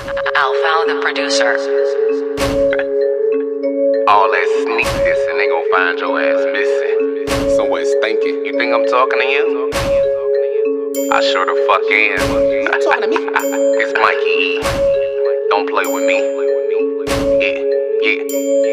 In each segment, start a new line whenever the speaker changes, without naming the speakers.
Alpha the producer.
All that sneak dissing, they gon' find your ass missing. Somewhere stinking. You think I'm talking to you? I sure the fuck am. You talking to me? It's Mikey. Don't play with me. Yeah.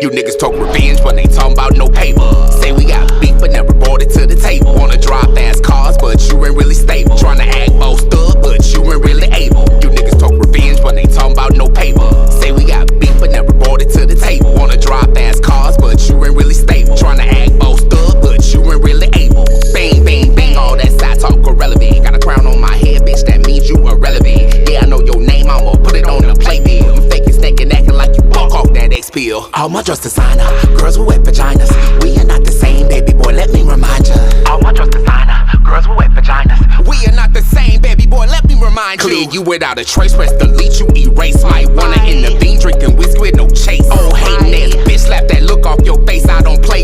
You niggas talk revenge when they talking about no paper. Say we got beef but never brought it to the table. Wanna drive fast cars but you ain't really stable. Tryna act bossed up but you ain't really able. You niggas talk revenge when they talking about no paper. Say we got beef but never brought it to the table. Wanna drive fast cars but you ain't really stable. Tryna act bossed up but you ain't really able. Bang, bang, bang, all that side talk irrelevant. Got a crown on my head, bitch, that means you irrelevant. Yeah, I know your name, I'ma put it on the playbill. You faking, snaking, acting like you walk off that X pill. All my dress designer, girls with wet vaginas. We are not the same, baby boy, let me remind ya. All my dress designer, girls with wet vaginas. We are not the same, baby boy, let me remind you. Clear you without a trace, press delete, you erase. Might wanna intervene, drinking whiskey with no chase. Oh, hating ass bitch, slap that look off your face. I don't play,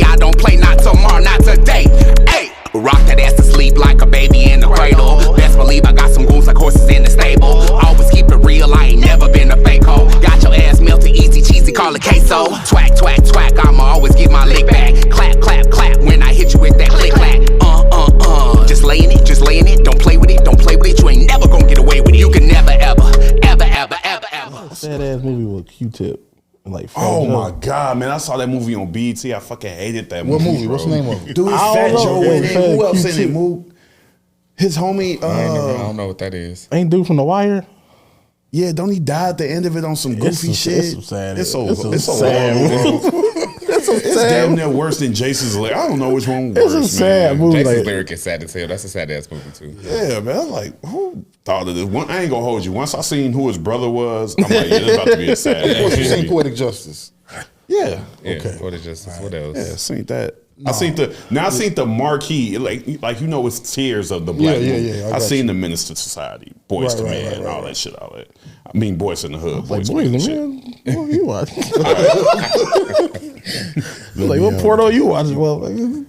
not tomorrow, not today. Hey, rock that ass to sleep like a baby in the cradle. Best believe I got some goons like horses in the stable. Always keep it real, I ain't never been a fake hoe. Got your ass melted, easy cheesy, call it queso. Twhack, twhack, twhack, I'ma always get my lick back. Clap, clap, clap, when I hit you with that click clack. Just laying it, don't play with it, you ain't never gonna get away with it. You can never, ever.
Sad ass movie with Q-Tip. Like,
oh my God, man! I saw that movie on BET. I fucking hated that movie.
What movie? What's the name of it?
Dude, it's Fat Joe in it. Who else in it? Move. His homie.
I don't know what that is.
Ain't dude from The Wire?
Yeah, don't he die at the end of it on some goofy shit?
It's some sad.
It's so sad. It's damn near worse than Jason's lyric. I don't know which one worse.
It's a sad movie.
Jason's
like,
lyric is sad as hell. That's a sad ass movie too.
Yeah, man. I'm like, who thought of this? I ain't gonna hold you. Once I seen who his brother was, I'm like, yeah, this about to be a sad.
Of course, you seen Poetic Justice.
Yeah.
Okay. Poetic Justice. What else?
Yeah, I seen that. No. I seen the marquee, like you know, it's Tears of the Black movie.
Yeah.
I seen the Minister Society, Boyz II Men, all that shit, all that. I mean, Boys in the Hood,
Boyz
II Men.
What you watch? Like, what porno you watching? Well, like,
who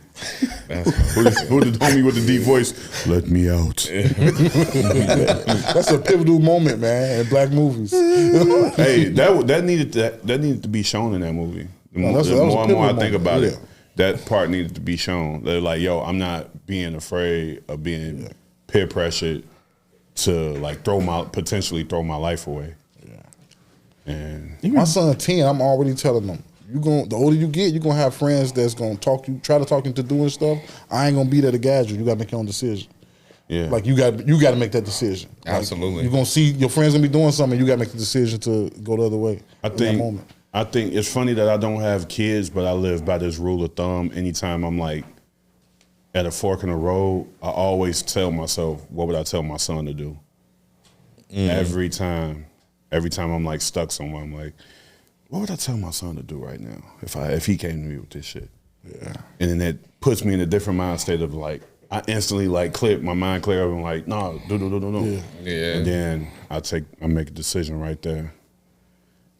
the homie with the deep voice? Let me out.
That's a pivotal moment, man, in black movies.
Hey, that needed to be shown in that movie. The more and more I think about it, that part needed to be shown. They're like, yo, I'm not being afraid of being peer pressured to like potentially throw my life away. Yeah. And
my son 10, I'm already telling him, the older you get, you're gonna have friends that's gonna try to talk you into doing stuff. I ain't gonna be there to guide you. You gotta make your own decision.
Yeah.
Like you gotta make that decision.
Absolutely.
Like, you're gonna see your friends gonna be doing something, you gotta make the decision to go the other way.
I think it's funny that I don't have kids, but I live by this rule of thumb. Anytime I'm like at a fork in the road, I always tell myself, what would I tell my son to do? Every time I'm like stuck somewhere, I'm like, what would I tell my son to do right now if he came to me with this shit? Yeah. And then it puts me in a different mind state of like, I instantly like my mind clear up and like, no.
Yeah.
And then I make a decision right there.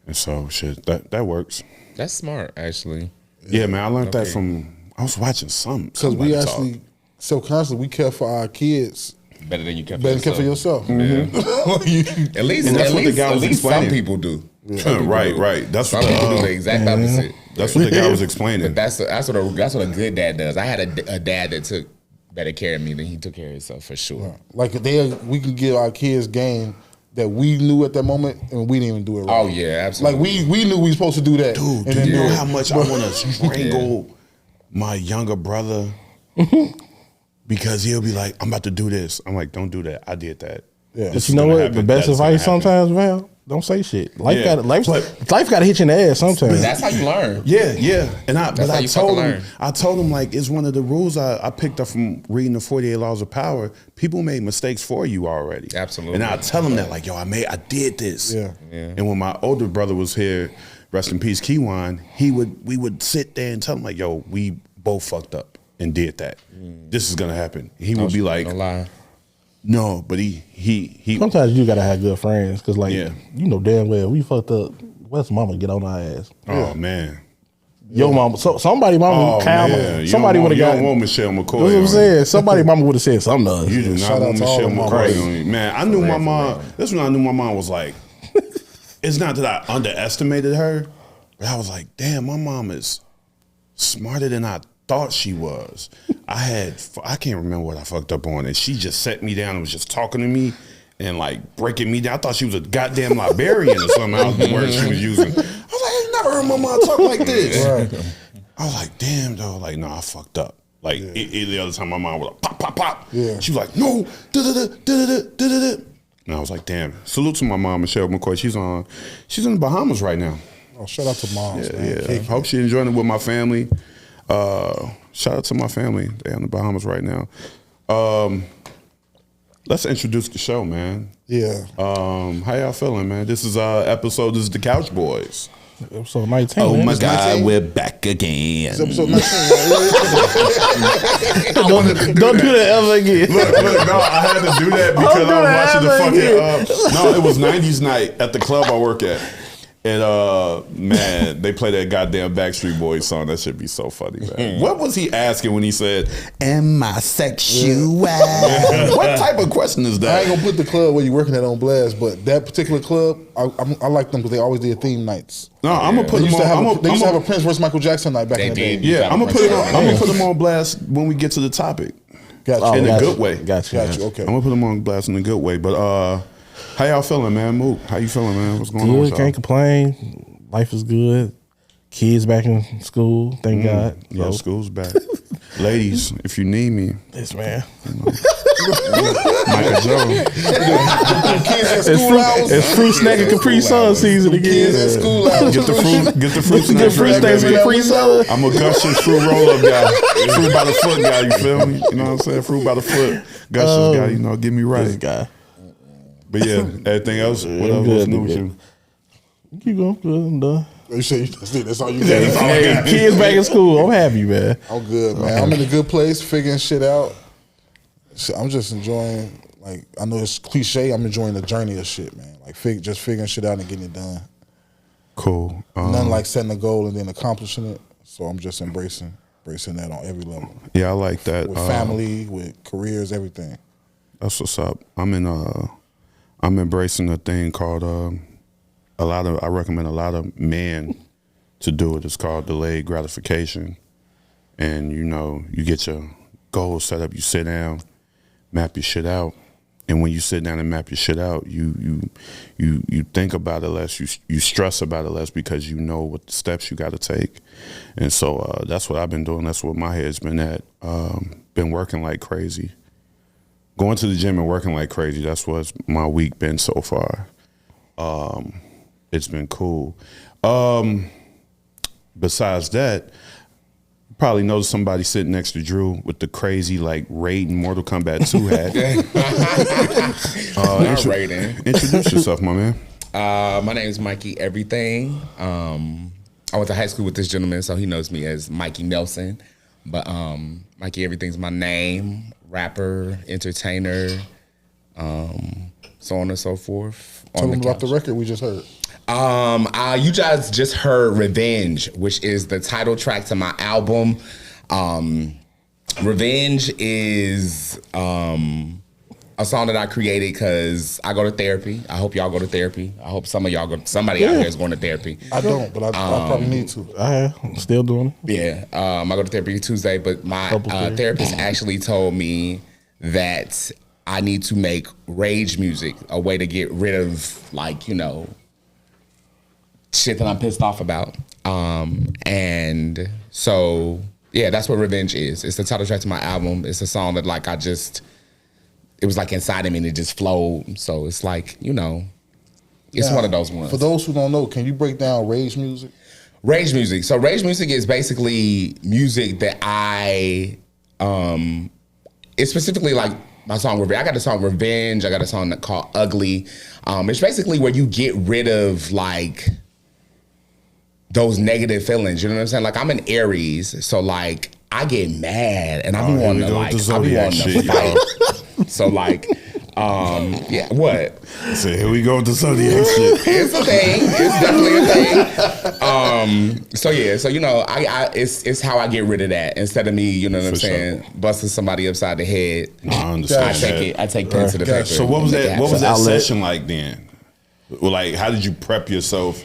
And so shit, that works.
That's smart, actually.
Yeah, man, I learned that from, I was watching something.
Because we actually, self-constantly, we care for our kids
better than you care
for yourself.
Mm-hmm. At least some people do.
Yeah. Right. That's
some people do the exact opposite.
That's what the guy was explaining.
But that's what a good dad does. I had a dad that took better care of me than he took care of himself, for sure.
Right. Like we can give our kids game that we knew at that moment, and we didn't even do it right.
Oh yeah, absolutely.
Like we knew we were supposed to do that.
Dude, do you know how much I want to strangle my younger brother? Because he'll be like, I'm about to do this. I'm like, don't do that. I did that.
Yeah. But you know what? The best advice sometimes, Val, don't say shit. Life got to hit you in the ass sometimes.
That's how you learn.
Yeah. And I told him like it's one of the rules I picked up from reading the 48 Laws of Power. People made mistakes for you already.
Absolutely.
And I tell him that like, yo, I did this.
Yeah.
And when my older brother was here, rest in peace, Keywan, we would sit there and tell him like, yo, we both fucked up and did that. This is gonna happen. He would be like,
don't lie.
No, but he.
Sometimes you gotta have good friends because, like, you know damn well we fucked up. What's mama get on our ass?
Oh man,
your mama. So somebody mama, somebody would have got.
You don't want Michelle McCoy.
That's what I'm saying. Somebody mama would have said something to us.
You do not want Michelle McCoy on you, man. I knew my mom. That's when I knew my mom was like, it's not that I underestimated her, but I was like, damn, my mom is smarter than I thought she was. I can't remember what I fucked up on, and she just set me down and was just talking to me and like breaking me down. I thought she was a goddamn librarian or something. I was the word she was using. I was like, I ain't never heard my mom talk like this. Right. I was like, damn, though. Like, no, I fucked up. Like, the other time my mom was like, pop, pop, pop. Yeah. She was like, no, da-da-da. And I was like, damn. Salute to my mom, Michelle McCoy. She's in the Bahamas right now.
Oh, shout out to moms, man.
Yeah. Hope she enjoying it with my family. Shout out to my family. They're in the Bahamas right now. Let's introduce the show, man.
Yeah.
How y'all feeling, man? This is episode. This is the Couch Boys.
Episode 19.
Oh
man.
my God, 19? We're back again.
It's episode 19.
Don't do that ever again.
Look, no, I had to do that because I was watching the fucking. No, it was 90s night at the club I work at. And man, they play that goddamn Backstreet Boys song. That should be so funny, man. What was he asking when he said, "Am I sexual?" What type of question is that?
I ain't gonna put the club where you working at on blast, but that particular club, I like them because they always did theme nights.
No, I'm gonna put them on.
They used to have a Prince vs. Michael Jackson night back in the day.
Yeah, I'm gonna put it on. I'm gonna put them on blast when we get to the topic.
Gotcha.
In a good way.
Gotcha.
Okay.
I'm gonna put them on blast in a good way, but how y'all feeling, man? Mook, how you feeling, man? What's going on with y'all?
Can't complain. Life is good. Kids back in school. Thank God.
Yeah, school's back. Ladies, if you need me.
Yes, man.
Michael Joe.
It's fruit snack and Capri Sun season again.
Kids at school hours.
Get the fruit snacks.
Snacks and Capri Sun.
I'm a gushers fruit roll-up guy. Fruit by the foot guy, you feel me? You know what I'm saying? Fruit by the foot. Gushers guy, you know, get me right.
This guy.
But yeah, everything else, what else was new with you?
Keep going. Good. I'm done.
You say that's all you got.
Hey, kids back in school. I'm happy, man.
I'm good, man. I'm in a good place, figuring shit out. I'm just enjoying, like, I know it's cliche, I'm enjoying the journey of shit, man. Like, just figuring shit out and getting it done.
Cool.
Nothing like setting a goal and then accomplishing it. So I'm just embracing that on every level.
Yeah, I like that.
With family, with careers, everything.
That's what's up. I'm embracing a thing called I recommend a lot of men to do it. It's called delayed gratification. And you know, you get your goals set up, you sit down, map your shit out. And when you sit down and map your shit out, you think about it less, you stress about it less because you know what steps you gotta take. And so that's what I've been doing. That's what my head's been at. Been working like crazy. Going to the gym and working like crazy, that's what's my week been so far. It's been cool. Besides that, you probably noticed somebody sitting next to Drew with the crazy, like, Raiden Mortal Kombat 2 hat. Introduce yourself, my man.
My name is Mikey Everything. I went to high school with this gentleman, so he knows me as Mikey Nelson. But Mikey Everything's my name. Rapper, entertainer, so on and so forth.
Tell them about the record we just heard.
You guys just heard Revenge, which is the title track to my album. Revenge is a song that I created because I go to therapy. I hope y'all go to therapy. I hope some of y'all somebody out there is going to therapy.
I don't, but I probably need to.
I'm still doing it.
Yeah, I go to therapy Tuesday, but my therapist actually told me that I need to make rage music, a way to get rid of, like, you know, shit that I'm pissed off about. And so, yeah, that's what Revenge is. It's the title track to my album. It's a song that, like, it was like inside of me and it just flowed. So it's like, you know, it's one of those ones.
For those who don't know, can you break down rage music?
Rage music. So rage music is basically music that it's specifically like my song Revenge. I got a song Revenge. I got a song called Ugly. It's basically where you get rid of, like, those negative feelings. You know what I'm saying? Like, I'm an Aries, so, like, I get mad and I be wanting to, like, fight. So, like, yeah, what?
So here we go with the Zodiac shit.
It's a thing. It's definitely a thing. So yeah, so, you know, it's how I get rid of that instead of me, you know what I'm saying, busting somebody upside the head.
No, I understand.
I take pen to the paper.
So what was that session like then? Well, like, how did you prep yourself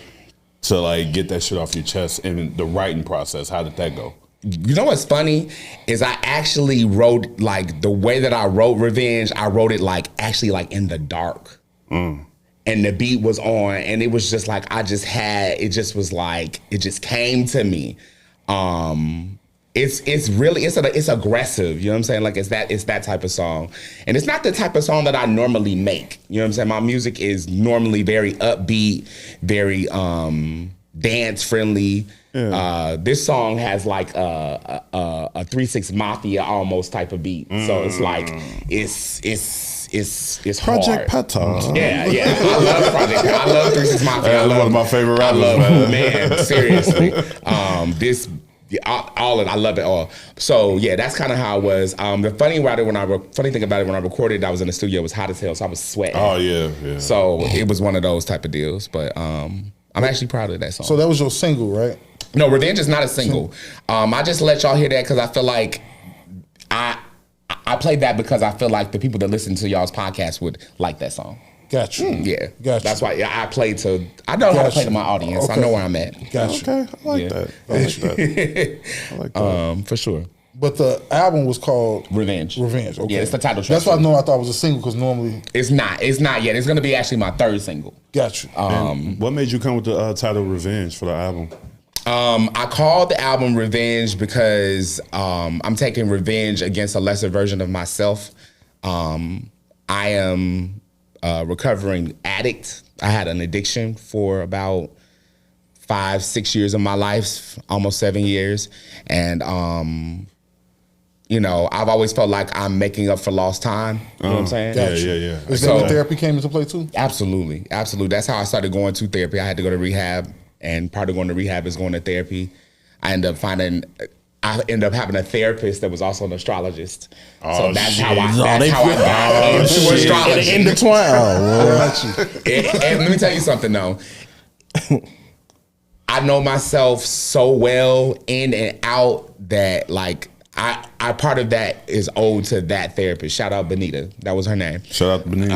to like get that shit off your chest? And the writing process, how did that go?
You know what's funny is I actually wrote, like, the way that I wrote Revenge, I wrote it like actually like in the dark. And the beat was on, and it was just like it just came to me. It's aggressive, you know what I'm saying? Like it's that type of song. And it's not the type of song that I normally make. You know what I'm saying? My music is normally very upbeat, very dance friendly. Yeah. This song has like a 3-6 Mafia almost type of beat. So it's like it's
Project
hard.
Patton.
Yeah. I love Project Patton. I love 3-6 Mafia.
That's one of my favorite rappers,
man. Seriously. I love it all. So yeah, that's kind of how it was. The funny thing about it, when I recorded, I was in the studio, it was hot as hell, so I was sweating.
Oh yeah.
So it was one of those type of deals. But I'm actually proud of that song.
So that was your single, right?
No, Revenge is not a single. I just let y'all hear that because I feel like I played that because I feel like the people that listen to y'all's podcast would like that song.
Got you.
Yeah.
Got you.
That's why I play to. I know how to play to my audience.
Okay.
I know where I'm at.
Got you.
Okay, I like that. I like that.
For sure.
But the album was called
Revenge.
Okay.
Yeah, it's the title track.
That's why I thought it was a single, because normally
It's not yet. It's gonna be actually my third single.
got you.
What made you come with the title Revenge for the album?
I called the album Revenge because I'm taking revenge against a lesser version of myself. I am a recovering addict. I had an addiction for about 5-6 years of my life, almost 7 years. And, I've always felt like I'm making up for lost time. You know what I'm saying?
Got you.
Yeah.
Is that when therapy came into play too?
Absolutely. That's how I started going to therapy. I had to go to rehab, and part of going to rehab is going to therapy. I ended up having a therapist that was also an astrologist. So that's how I got into astrology.
Intertwined.
And let me tell you something though. I know myself so well in and out that like I part of that is owed to that therapist. Shout out Benita. That was her name.
Shout out Benita.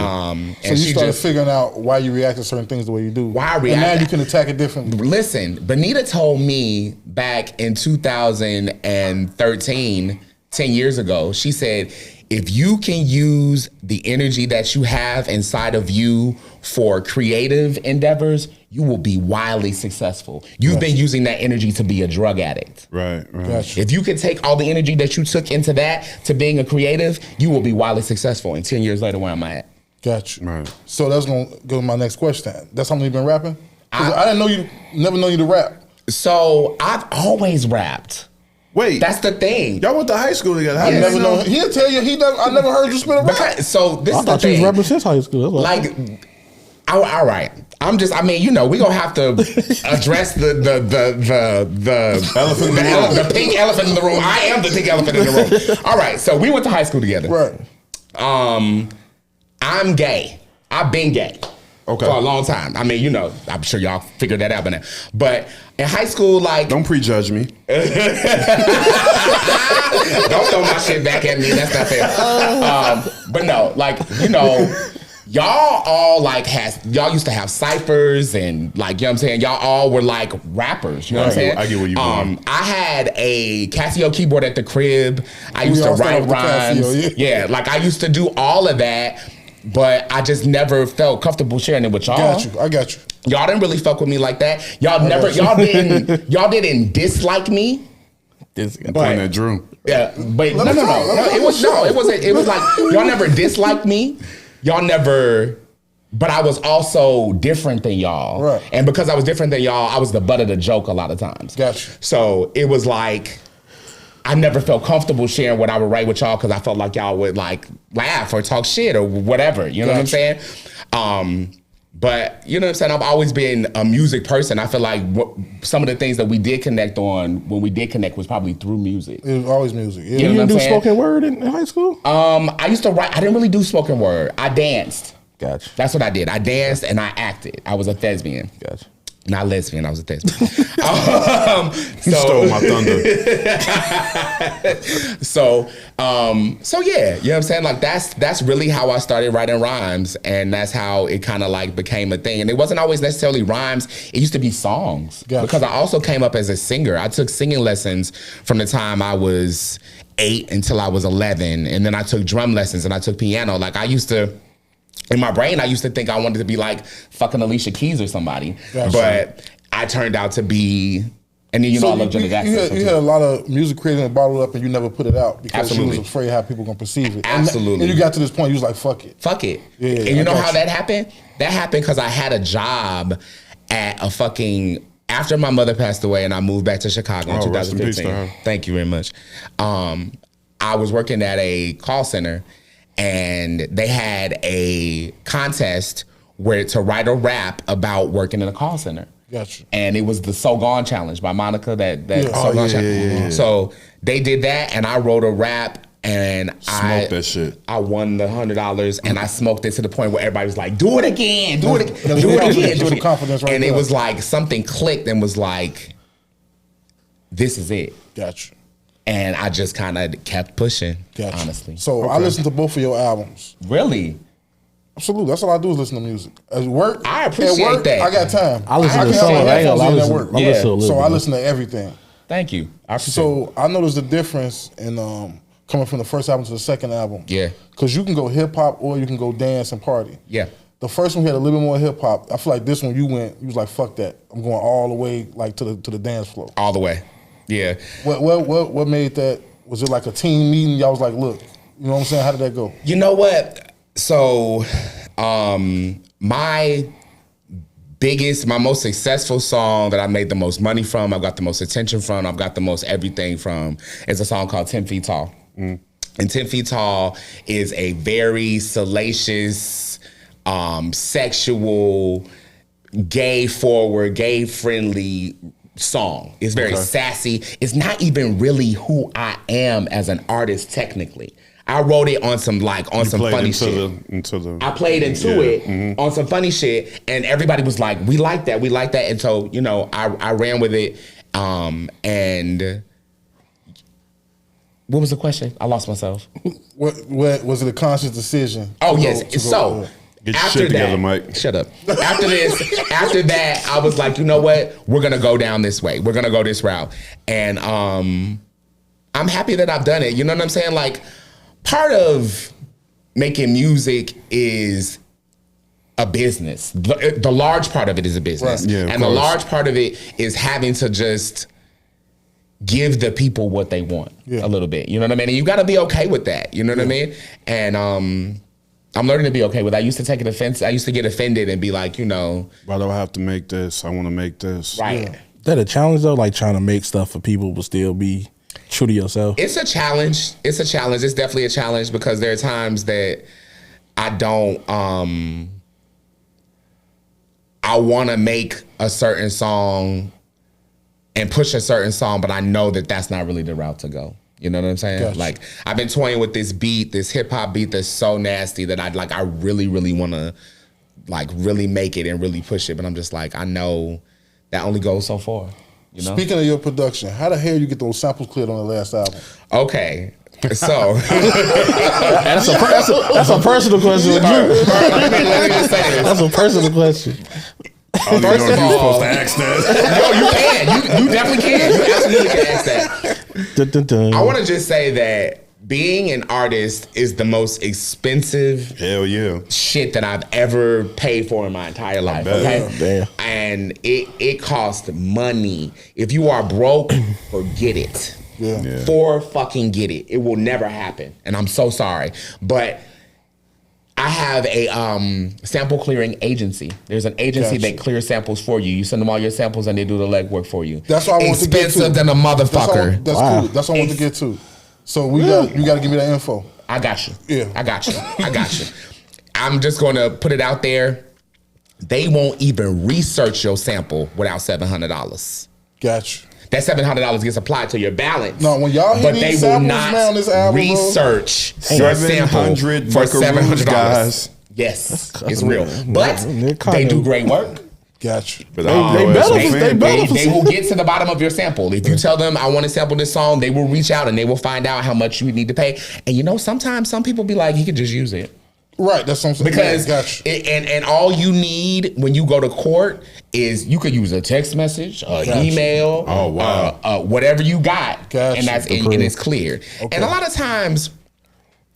So you started figuring out why you react to certain things the way you do.
Why I react.
And now you can attack it differently.
Listen, Benita told me back in 2013, 10 years ago, she said, if you can use the energy that you have inside of you for creative endeavors, you will be wildly successful. You've been using that energy to be a drug addict.
Right.
Gotcha.
If you can take all the energy that you took into that to being a creative, you will be wildly successful. And 10 years later, where am I at?
Got you.
Right.
So that's gonna go to my next question. That's how long you been rapping? 'Cause I didn't know you, never know you to rap.
So I've always rapped.
Wait.
That's the thing.
Y'all went to high school together. How
I
did
never
you
know. He'll tell you I never heard you spit a rap.
So this
I
is the
thought you was
thing.
rapping since high school.
Like, all right. We gonna have to address the pink elephant in the room. I am the pink elephant in the room. All right. So we went to high school together.
Right.
I'm gay. I've been gay.
Okay.
For a long time. I'm sure y'all figured that out by now. But in high school, like...
Don't prejudge me.
Don't throw my shit back at me. That's not fair. But no, y'all all y'all used to have ciphers and you know what I'm saying? Y'all all were like rappers. You know what I'm saying?
I get what you mean.
I had a Casio keyboard at the crib. I used to write rhymes.
Casio,
yeah, I used to do all of that. But I just never felt comfortable sharing it with y'all.
I got you.
Y'all didn't really fuck with me like that. Y'all didn't dislike me.
Playing that drum.
Yeah, but no. It was like y'all never disliked me. Y'all never. But I was also different than y'all.
Right.
And because I was different than y'all, I was the butt of the joke a lot of times.
Gotcha.
So it was like, I never felt comfortable sharing what I would write with y'all because I felt like y'all would laugh or talk shit or whatever. You know what I'm saying? But you know what I'm saying? I've always been a music person. I feel like some of the things that we did connect on when we did connect was probably through music.
It was always music. Yeah.
You know
You
what
didn't
I'm
do
saying?
spoken word in high school?
I used to write. I didn't really do spoken word. I danced.
Gotcha.
That's what I did. I danced and I acted. I was a thespian.
Gotcha.
Not lesbian, I was a thespian.
You stole my thunder.
So yeah, you know what I'm saying? Like that's really how I started writing rhymes, and that's how it kind of like became a thing. And it wasn't always necessarily rhymes. It used to be songs. Gotcha. Because I also came up as a singer. I took singing lessons from the time I was 8 until I was 11, and then I took drum lessons and I took piano. Like I used to. In my brain, I used to think I wanted to be like fucking Alicia Keys or somebody, but I turned out to be. And then I love Janet Jackson.
You had a lot of music created and bottled up, and you never put it out because you was afraid how people gonna perceive it.
Absolutely.
And you got to this point, you was like, "Fuck it,
fuck it."
Yeah,
and you know how that happened? That happened because I had a job at a fucking. After my mother passed away, and I moved back to Chicago in 2015. Thank you very much. I was working at a call center. And they had a contest where to write a rap about working in a call center.
Gotcha.
And it was the So Gone Challenge by Monica. So Gone Challenge. So they did that, and I wrote a rap, and
that shit.
I won the $100, and I smoked it to the point where everybody was like, "Do it again, do it again, do it again, do it again."
Confidence right
and
there.
It was like something clicked and was like, "This is it."
Gotcha.
And I just kind of kept pushing, honestly.
So I listened to both of your albums.
Really?
Absolutely. That's all I do is listen to music. At work,
I appreciate that.
I got time.
I listen to some. I listen to a little
So
bit.
I listen to everything.
Thank you.
So I noticed the difference in coming from the first album to the second album.
Yeah.
Because you can go hip hop or you can go dance and party.
Yeah.
The first one had a little bit more hip hop. I feel like this one you was like, fuck that. I'm going all the way like to the dance floor.
All the way. Yeah.
What made that? Was it like a team meeting? Y'all was like, look, you know what I'm saying? How did that go?
You know what? So my most successful song that I made the most money from, I've got the most attention from, I've got the most everything from, is a song called 10 Feet Tall. And 10 Feet Tall is a very salacious, sexual, gay forward, gay friendly song. It's very sassy. It's not even really who I am as an artist technically. I wrote it on some funny shit. I played into it on some funny shit, and everybody was like, "We like that, we like that." And so, I ran with it. And what was the question? I lost myself.
What was it a conscious decision?
Oh yes. So.
Get your shit together, Mike.
Shut up. After that, I was like, you know what? We're gonna go down this way. We're gonna go this route. And I'm happy that I've done it. You know what I'm saying? Like, part of making music is a business. The large part of it is a business.
Right.
Yeah,
and the large part of it is having to just give the people what they want a little bit. You know what I mean? And you gotta be okay with that. You know what I mean? And I'm learning to be okay with that. I used to take an offense. I used to get offended and be like, why
do I have to make this? I want to make this.
Right.
Is that a challenge though? Like trying to make stuff for people but still be true to yourself?
It's a challenge. It's definitely a challenge because there are times that I don't, I want to make a certain song and push a certain song, but I know that that's not really the route to go. You know what I'm saying?
Gotcha.
Like, I've been toying with this beat, this hip hop beat that's so nasty that I really, really want to really make it and really push it. But I'm just like, I know that only goes so far. You know?
Speaking of your production, how the hell you get those samples cleared on the last album?
Okay. So
that's a personal question.
Let me just say this.
That's a personal question.
First of all,
supposed to ask that.
No, you can. You definitely can. You absolutely can ask that.
Dun, dun, dun.
I want to just say that being an artist is the most expensive shit that I've ever paid for in my entire life. Okay,
Damn.
And it costs money. If you are broke, forget it. For fucking get it. It will never happen. And I'm so sorry, but I have a sample clearing agency. There's an agency that clears samples for you. You send them all your samples and they do the legwork for you.
That's what I want to get to.
Expensive than a motherfucker.
That's cool. That's what I want to get to. So you got to give me that info.
I got you.
Yeah.
I got you. I'm just going to put it out there. They won't even research your sample without $700.
Got you.
That $700 gets applied to your balance.
No, when y'all hear
but
these
they will
samples,
not
man, on this album,
research your sample for $700.
Guys.
Yes, it's real. But they do great work.
Gotcha.
But
they will get to the bottom of your sample. If you tell them I want to sample this song, they will reach out and they will find out how much you need to pay. And you know, sometimes some people be like, you can just use it.
Right, that's what I'm saying.
Because
gotcha.
and all you need when you go to court is you could use a text message, email, whatever you got,
Gotcha.
and that's and it's clear. Okay. And a lot of times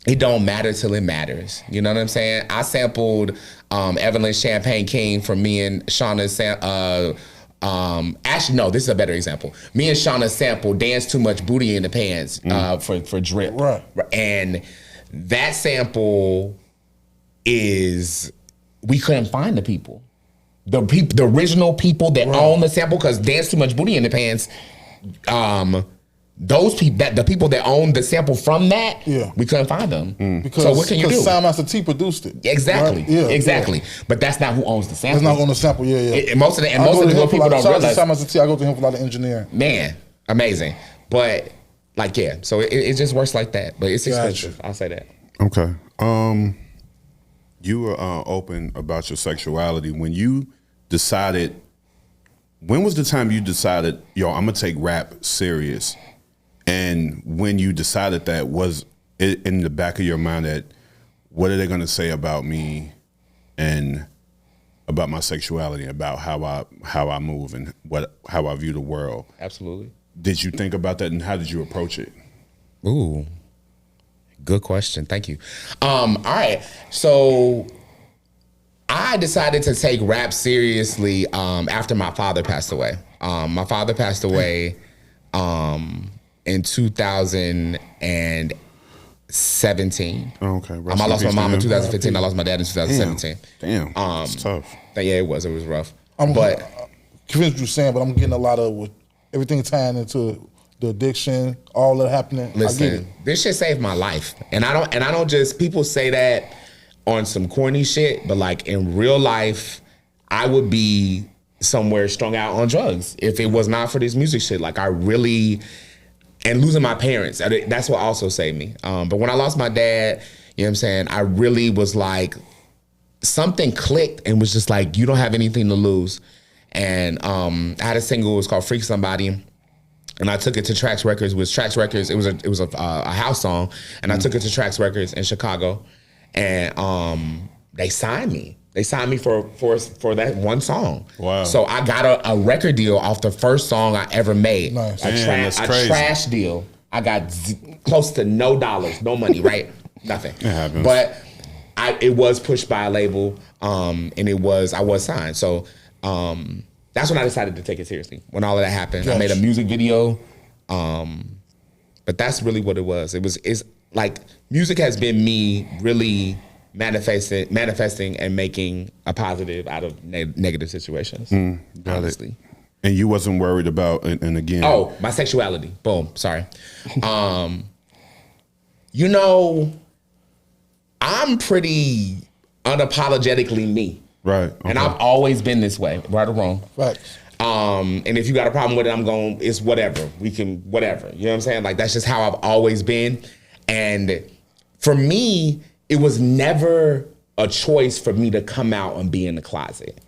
it don't matter till it matters. You know what I'm saying? I sampled Evelyn's Champagne King from me and Shauna's actually, no, this is a better example. Me and Shauna sampled Dance Too Much Booty in the Pants for Drip.
Right.
And that sample is, we couldn't find the people. The original people that own the sample, because Dance Too Much Booty in the Pants, those people, the people that own the sample from that, we couldn't find them.
Because,
so what can you do?
Soundmaster T produced it.
Exactly.
Right? Yeah,
exactly.
Yeah.
But that's not who owns the sample.
It's not on the sample. Yeah.
Most of the people don't realize.
Soundmaster T, I go to him for a lot of engineering.
Man, amazing. But like, yeah. So it just works like that. But it's expensive. I'll say that.
Okay. You were open about your sexuality when you decided. When was the time you decided, yo, I'm gonna take rap serious? And when you decided that, was it in the back of your mind that what are they gonna say about me and about my sexuality, about how I move and how I view the world?
Absolutely.
Did you think about that, and how did you approach it?
Ooh, good question. Thank you. All right, so I decided to take rap seriously after my father passed away. My father passed away in 2017.
Oh, okay.
I lost my mom in 2015. I lost my dad in 2017.
Damn. It's tough.
Yeah, it was rough.
But convinced what you're saying, but I'm getting a lot of with everything tying into the addiction, all that happening.
Listen, this shit saved my life, and I don't just, people say that on some corny shit, but like in real life, I would be somewhere strung out on drugs if it was not for this music shit. Like I really, and losing my parents, that's what also saved me. But when I lost my dad, you know what I'm saying, I really was like, something clicked and was just like, you don't have anything to lose. And I had a single, it was called Freak Somebody. And I took it to Trax Records. It was a house song, and I took it to Trax Records in Chicago, and they signed me. They signed me for that one song. Wow! So I got a record deal off the first song I ever made.
Nice.
A trash deal. I got close to no dollars, no money, right? Nothing.
It happens.
But it was pushed by a label, and I was signed. So. That's when I decided to take it seriously. When all of that happened, I made a music video, but that's really what it was. It's like music has been me really manifesting and making a positive out of negative situations. Honestly.
And you wasn't worried about, and again,
my sexuality. Boom. Sorry. You know, I'm pretty unapologetically me.
Right. Okay.
And I've always been this way, right or wrong.
Right.
And if you got a problem with it, it's whatever. We can, whatever. You know what I'm saying? Like, that's just how I've always been. And for me, it was never a choice for me to come out and be in the closet.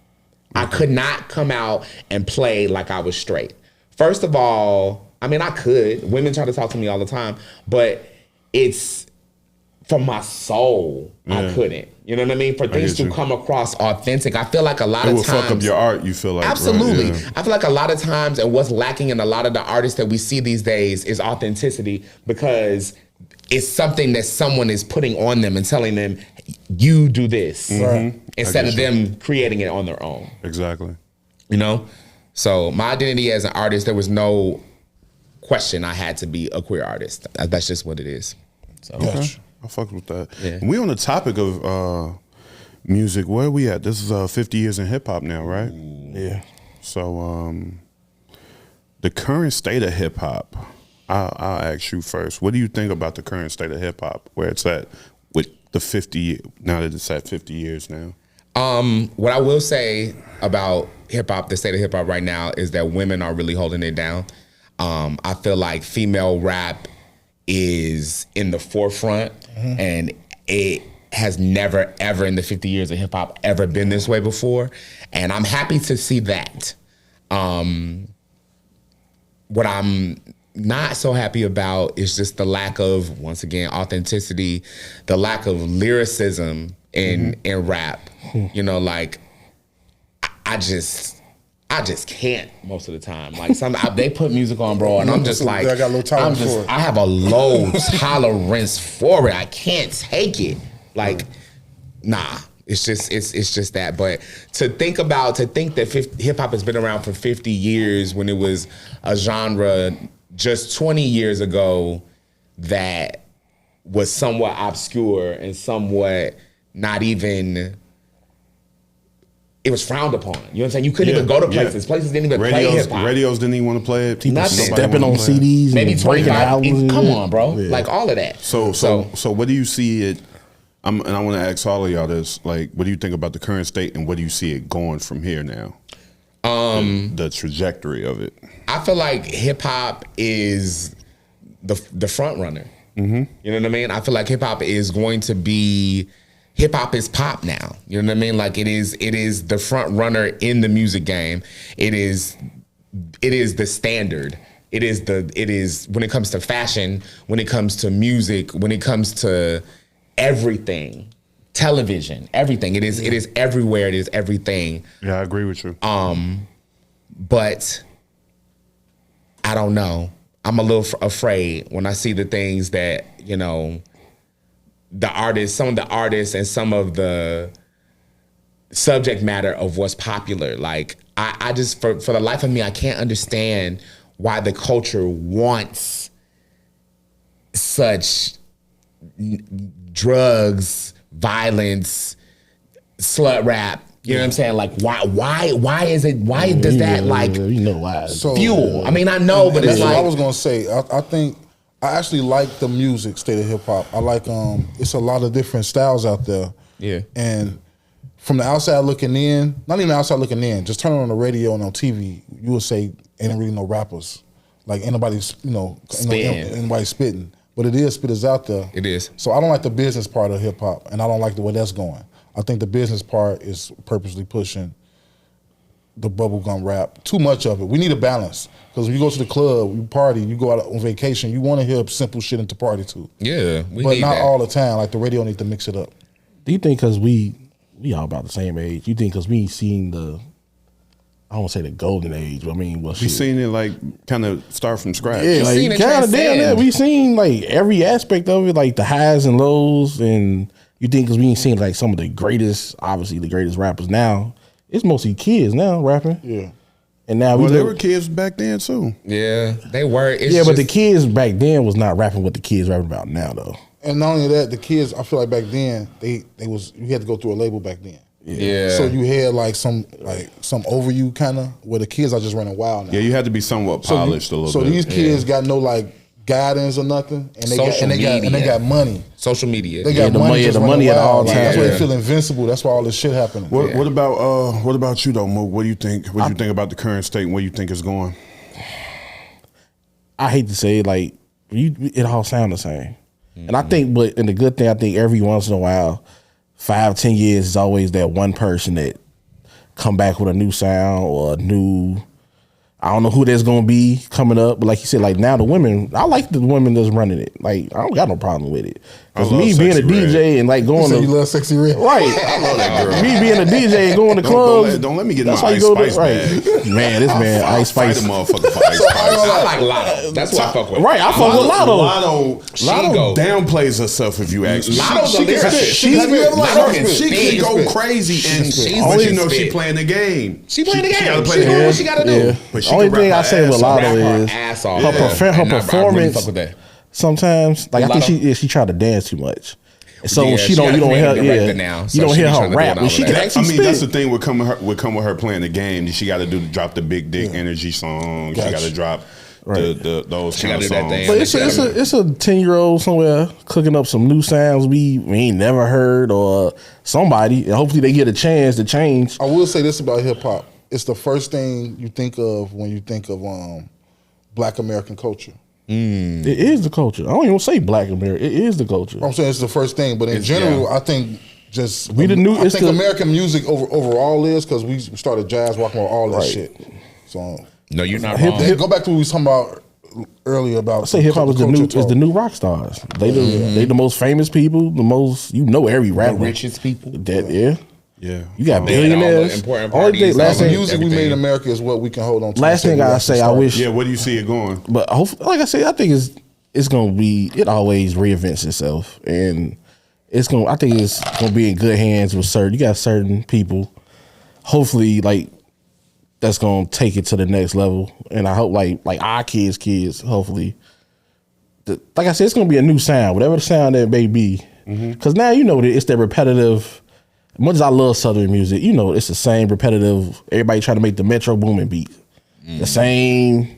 I could not come out and play like I was straight. First of all, I mean, I could. Women try to talk to me all the time, but it's from my soul, I couldn't. You know what I mean? For things to come across authentic, I feel like a lot of times...
It will fuck up your art, you feel like.
Absolutely.
Right? Yeah.
I feel like a lot of times, and what's lacking in a lot of the artists that we see these days is authenticity, because it's something that someone is putting on them and telling them, you do this, instead of them creating it on their own.
Exactly.
You know? So my identity as an artist, there was no question I had to be a queer artist. That's just what it is. So.
Okay. I fuck with that.
Yeah.
We on the topic of music. Where are we at? This is 50 years in hip hop now, right?
Yeah.
So the current state of hip hop. I'll ask you first. What do you think about the current state of hip hop? Where it's at with the 50 now that it's at 50 years now.
What I will say about hip hop, the state of hip hop right now, is that women are really holding it down. I feel like female rap is in the forefront, and it has never, ever in the 50 years of hip hop ever been this way before. And I'm happy to see that. What I'm not so happy about is just the lack of, once again, authenticity, the lack of lyricism in rap. You know, like I just can't most of the time. Like they put music on, bro, and I'm just like,
I got low tolerance for it.
I have a low tolerance for it. I can't take it. Like, nah. It's just that. But to think that hip hop has been around for 50 years when it was a genre just 20 years ago that was somewhat obscure and somewhat not even, it was frowned upon. You know what I'm saying? You couldn't even go to places. Places didn't even play hip hop.
Radios didn't even want to play it.
People
Nothing.
stepping on CDs,
Maybe
and breaking
25.
albums.
Come on, bro. Like all of that.
So what do you see it? And I want to ask all of y'all this. Like, what do you think about the current state, and what do you see it going from here now? The trajectory of it.
I feel like hip hop is the front runner. You know what I mean? I feel like hip hop is going to be, hip hop is pop now. You know what I mean? Like it is the front runner in the music game. It is the standard. It is when it comes to fashion, when it comes to music, when it comes to everything, television, everything. It is everywhere. It is everything.
Yeah, I agree with you.
But I don't know. I'm a little afraid when I see the things that, you know, some of the artists and some of the subject matter of what's popular. Like I just, for the life of me, I can't understand why the culture wants such drugs, violence, slut rap. You know what I'm saying? Like, why is it? Why does that like
why?
fuel? I mean, I know, but it's
that's
like,
what I was gonna say. I think I actually like the music, state of hip hop. I like it's a lot of different styles out there.
Yeah.
And from the outside looking in, not even outside looking in, just turning on the radio and on TV, you would say ain't really no rappers. Like anybody's, anybody spitting. But it is spitters out there.
It is.
So I don't like the business part of hip hop, and I don't like the way that's going. I think the business part is purposely pushing the bubblegum rap. Too much of it. We need a balance. Because when you go to the club, you party, you go out on vacation, you want to hear simple shit into party too.
Yeah,
but not all the time. Like the radio needs to mix it up.
Do you think because we all about the same age, you think because we ain't seen the, I don't want to say the golden age, but I mean,
we seen it like kind of start from scratch.
Yeah, like kind of damn that. We seen like every aspect of it, like the highs and lows, and you think because we ain't seen like some of the greatest, obviously the greatest rappers now. It's mostly kids now rapping.
Yeah.
And now
they were kids back then too.
Yeah, they were.
But the kids back then was not rapping what the kids rapping about now though.
And not only that, the kids, I feel like back then you had to go through a label back then.
Yeah.
So you had like some over you kind of, where the kids are just running wild now.
Yeah, you had to be somewhat polished a little bit.
So these kids got no like guidance or nothing, and they got money.
Social media.
They got
the
money
at all times.
That's why they feel invincible. That's why all this shit happening.
What about you though, Mo? What do you think? What do you think about the current state and where you think it's going?
I hate to say it, like it all sound the same. And I think, but the good thing, I think every once in a while, 5-10 years is always that one person that come back with a new sound or a new, I don't know who that's gonna be coming up, but like you said, like now the women, I like the women that's running it. Like I don't got no problem with it. Cause me being a DJ and like going to,
you love Sexy Red,
right?
I love that girl.
Me being a DJ and going to clubs.
Don't let me get
that's
my
how
Ice
you go
Spice
to, right? Man, this man Ice Spice.
Fight a motherfucker for Ice Spice.
I like Lotto. That's what I fuck with.
Right, I fuck with Lotto.
Lotto
downplays
herself if you ask me.
Lotto's a lyricist.
She can go crazy, but you know she playing the game.
She playing the game.
She gotta play
She
the
doing
game.
what she gotta do.
But she
Only
can
thing
rap
I
her
say with
ass
Lotto
off.
is
ass off.
her
I really
performance.
fuck with that.
Sometimes, like I
Lotto?
think she tried to dance too much. So
Yeah,
you
she got
don't
a
hear
director now,
you
so
don't
she
hear
be
her
trying to
rap,
do all
but she
of
can
that.
actually
I mean,
spit.
that's the thing would come with her playing the game. She got to drop the big dick energy song. She got to drop those kind of
do that
songs.
thing.
But it's a 10-year-old somewhere cooking up some new sounds we ain't never heard, or somebody, and hopefully they get a chance to change.
I will say this about hip hop: it's the first thing you think of when you think of Black American culture.
It is the culture. I don't even say Black America. It is the culture.
I'm saying it's the first thing, but in general, I think just
We the new-
I
it's
think
the-
American music overall is because we started jazz, rock and roll, all that
Right.
shit. So
No, you're not
Hip-
wrong.
then go back to what we was talking about earlier about.
I say hip hop is the new
culture
is the
talk.
new rock stars. They the most famous people, the most every
The
rapper.
richest people.
That
Yeah.
you got
They had all the
billionaires.
important
Only
parties,
thing,
all
last
the
thing,
music we made in
everything.
America is what we can hold on to.
last thing I say, I wish.
Yeah, where do you see it going?
But hopefully, like I said, I think it's gonna be. It always reinvents itself, and it's gonna. I think it's gonna be in good hands with certain. You got certain people. Hopefully, like that's gonna take it to the next level, and I hope like our kids. Hopefully, like I said, it's gonna be a new sound, whatever the sound that may be. Because now that it's the repetitive. As much as I love Southern music, it's the same repetitive. Everybody trying to make the Metro Boomin beat, the same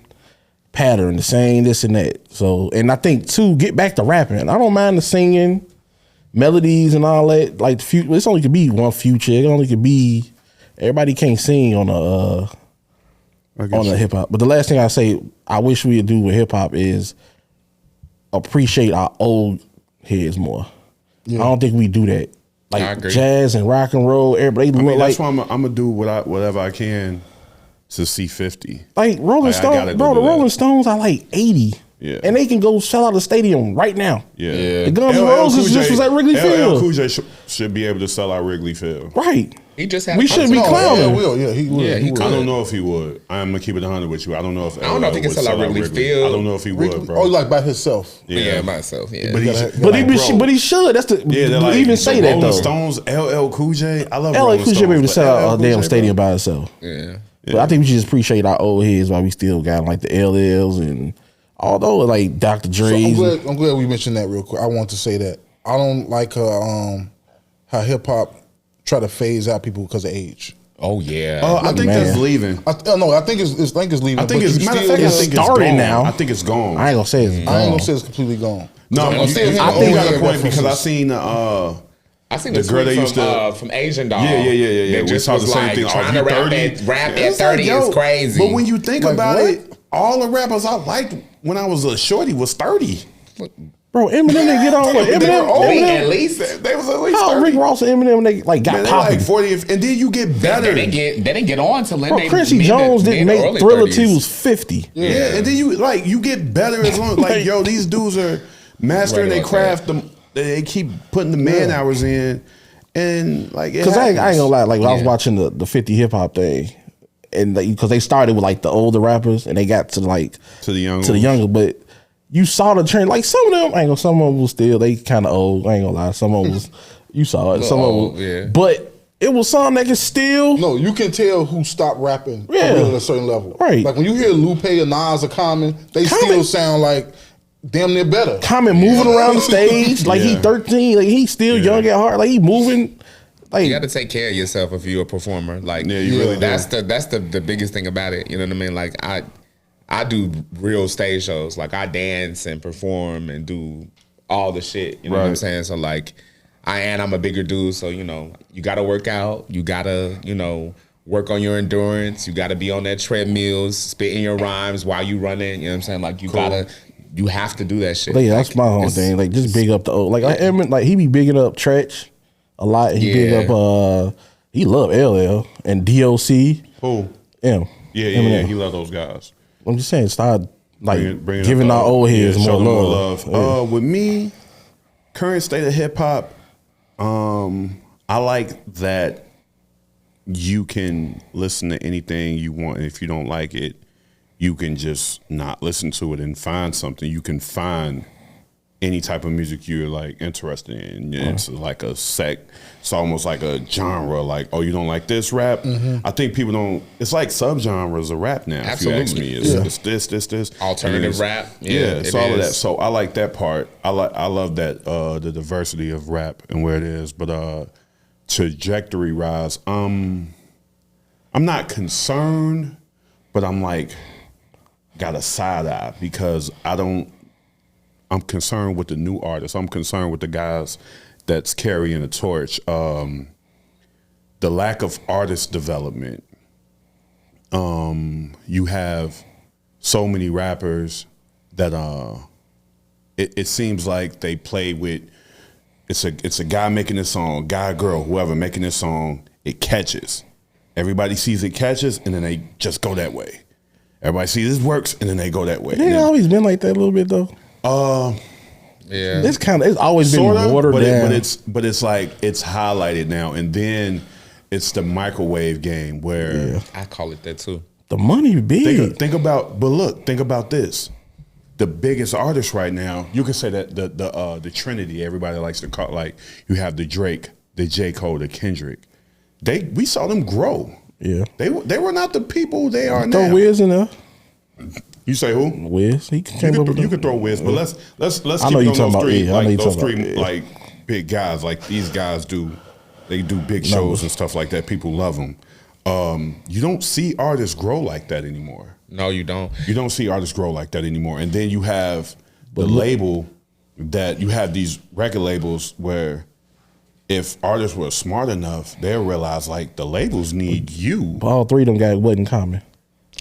pattern, the same this and that. So, and I think too, get back to rapping. I don't mind the singing, melodies and all that. Like it's only could be one Future. It only could be everybody can't sing on a hip hop. But the last thing I say, I wish we would do with hip hop is appreciate our old heads more.
Yeah.
I don't think we do that.
I
Like
agree.
jazz and rock and roll, everybody
I
look
mean,
like
that's why I'm gonna do whatever I can to see 50.
Rolling
I gotta
Stones,
go
bro. The
do that.
Rolling Stones are like 80.
Yeah.
And they can go sell out a stadium right now.
Yeah.
The Guns N'
LL
Roses
Cool
just
J-
was at Wrigley
LL
Field.
Cool J should be able to sell out Wrigley Field.
Right.
He just had.
We
a
shouldn't be
concert.
clowning.
Yeah, will. Yeah, he will.
Yeah, he
will.
could.
I don't know if he would. I'm gonna keep it 100 with you. I don't know if
I don't know if he can
would
sell out Wrigley Field.
I don't know if he would, bro.
Oh, like by himself.
Yeah, myself. Yeah,
But,
But he should. That's the
they're like,
even say
the
that
Rolling
though.
Stones, LL Cool J. I love
LA
Rolling
Cool J
Stones,
be able to
but
sell
LL
out a
Cool
damn
J,
stadium
bro.
by itself.
yeah.
But I think we should just appreciate our old heads while we still got like the LLs and although like Dr.
So
Dre's.
I'm glad we mentioned that real quick. I want to say that I don't like how hip hop try to phase out people because of age.
Oh yeah.
I think
Man.
that's leaving.
I think it's leaving.
I think
but
it's
you
matter of
still
fact. I
got-
think it's
starting
gone.
now.
I think it's gone.
I ain't gonna say it's
I ain't
gone.
gonna say it's completely gone.
No,
I'm still hearing
I
old
think you got a
head
point because I
references.
seen
I seen
the
the
girl
girl
they used to-
from Asian Doll.
Yeah.
That
We
just
saw
was
the same
like
thing.
trying
You
to rap
30?
at
It's
30
like, yo,
is crazy.
But when you think
Like,
about
what?
it, all the rappers I liked when I was a shorty was 30.
Bro, Eminem they get on. Like,
They were
Eminem,
old.
at
Eminem,
least
They was at least
how
30.
Rick Ross and Eminem they like got
Man, they
popping.
like 40, and then you get better.
they didn't get on till
Bro,
they
Quincy
mid-
Jones
mid-
didn't
to
make
early
Thriller
30s.
till he was 50.
Yeah, and then you get better as long like yo, these dudes are mastering
Right
their
about
craft. They keep putting the man hours in, and like
Because I ain't gonna lie, like when I was
Yeah.
watching the 50 hip hop thing, and because they started with like the older rappers and they got to like
To the young
to the
ones.
younger, but you saw the trend. Like some of them, I ain't gonna. Some of them was still they kind of old. I ain't gonna lie. Some of them was you saw it. Some of
old,
them,
yeah.
but it was something that could still.
No, you can tell who stopped rapping for
Yeah.
real at a certain level.
Right.
Like when you hear Lupe or Nas or Common, they still
Common-
sound like damn near better.
Common moving around the stage like he
Yeah.
13, like he still young at heart, like he moving. Like
You got to take care of yourself if you're a performer. Like,
Yeah, you really do.
that's the biggest thing about it. You know what I mean? Like, I do real stage shows. Like, I dance and perform and do all the shit. You know what I'm
Right.
saying? So like, I'm a bigger dude. So you got to work out. You got to work on your endurance. You got to be on that treadmills, spitting your rhymes while you running. You know what I'm saying? Like, you have to do that shit.
But yeah, that's
Like,
my whole
it's-
thing. Like, just big up the old. Like, Eminem, like he be bigging up Tretch a lot. He big
Yeah.
up. He love LL and DOC.
Who?
Yeah,
Yeah,
Eminem.
he love those guys.
I'm just saying, start like
Bringing
giving
up,
our old heads
show
more
them
love.
love. With me, current state of hip hop, I like that you can listen to anything you want, and if you don't like it, you can just not listen to it and find something. You can find any type of music you're like interested in. It's like a it's almost like a genre. Like, oh, you don't like this rap? I think people don't. It's like subgenres of rap now. If you ask me,
Absolutely.
it's this
Alternative
and it's-
rap.
Yeah,
it
it's all of that.
is.
So I like that part. I love that the diversity of rap and where it is. But trajectory rise. I'm not concerned, but I'm like got a side eye because I'm concerned with the new artists. I'm concerned with the guys that's carrying the torch. The lack of artist development. You have so many rappers that it seems like they play with it's a guy making this song, guy, girl, whoever making this song. It catches. Everybody sees it catches, and then they just go that way. Everybody sees this works, and then they go that way.
It ain't always been like that a little bit though.
Yeah,
It's always been watered down.
But it's like it's highlighted now, and then it's the microwave game where
I call it that too.
The money big.
Think about this. The biggest artist right now, you can say that the Trinity, everybody likes to call, like you have the Drake, the J. Cole, the Kendrick. We saw them grow. Yeah. They were not the people they are now.
Throw Wiz in there.
You say who?
Wiz.
You can throw Wiz, but let's keep
I know you talking about
three,
yeah.
like those three like big guys. Like these guys do big shows and stuff like that. People love them. You don't see artists grow like that anymore.
No, you don't.
You don't see artists grow like that anymore. And then you have the label that you have these record labels where if artists were smart enough, they'll realize like the labels need you.
All three of them guys what in common?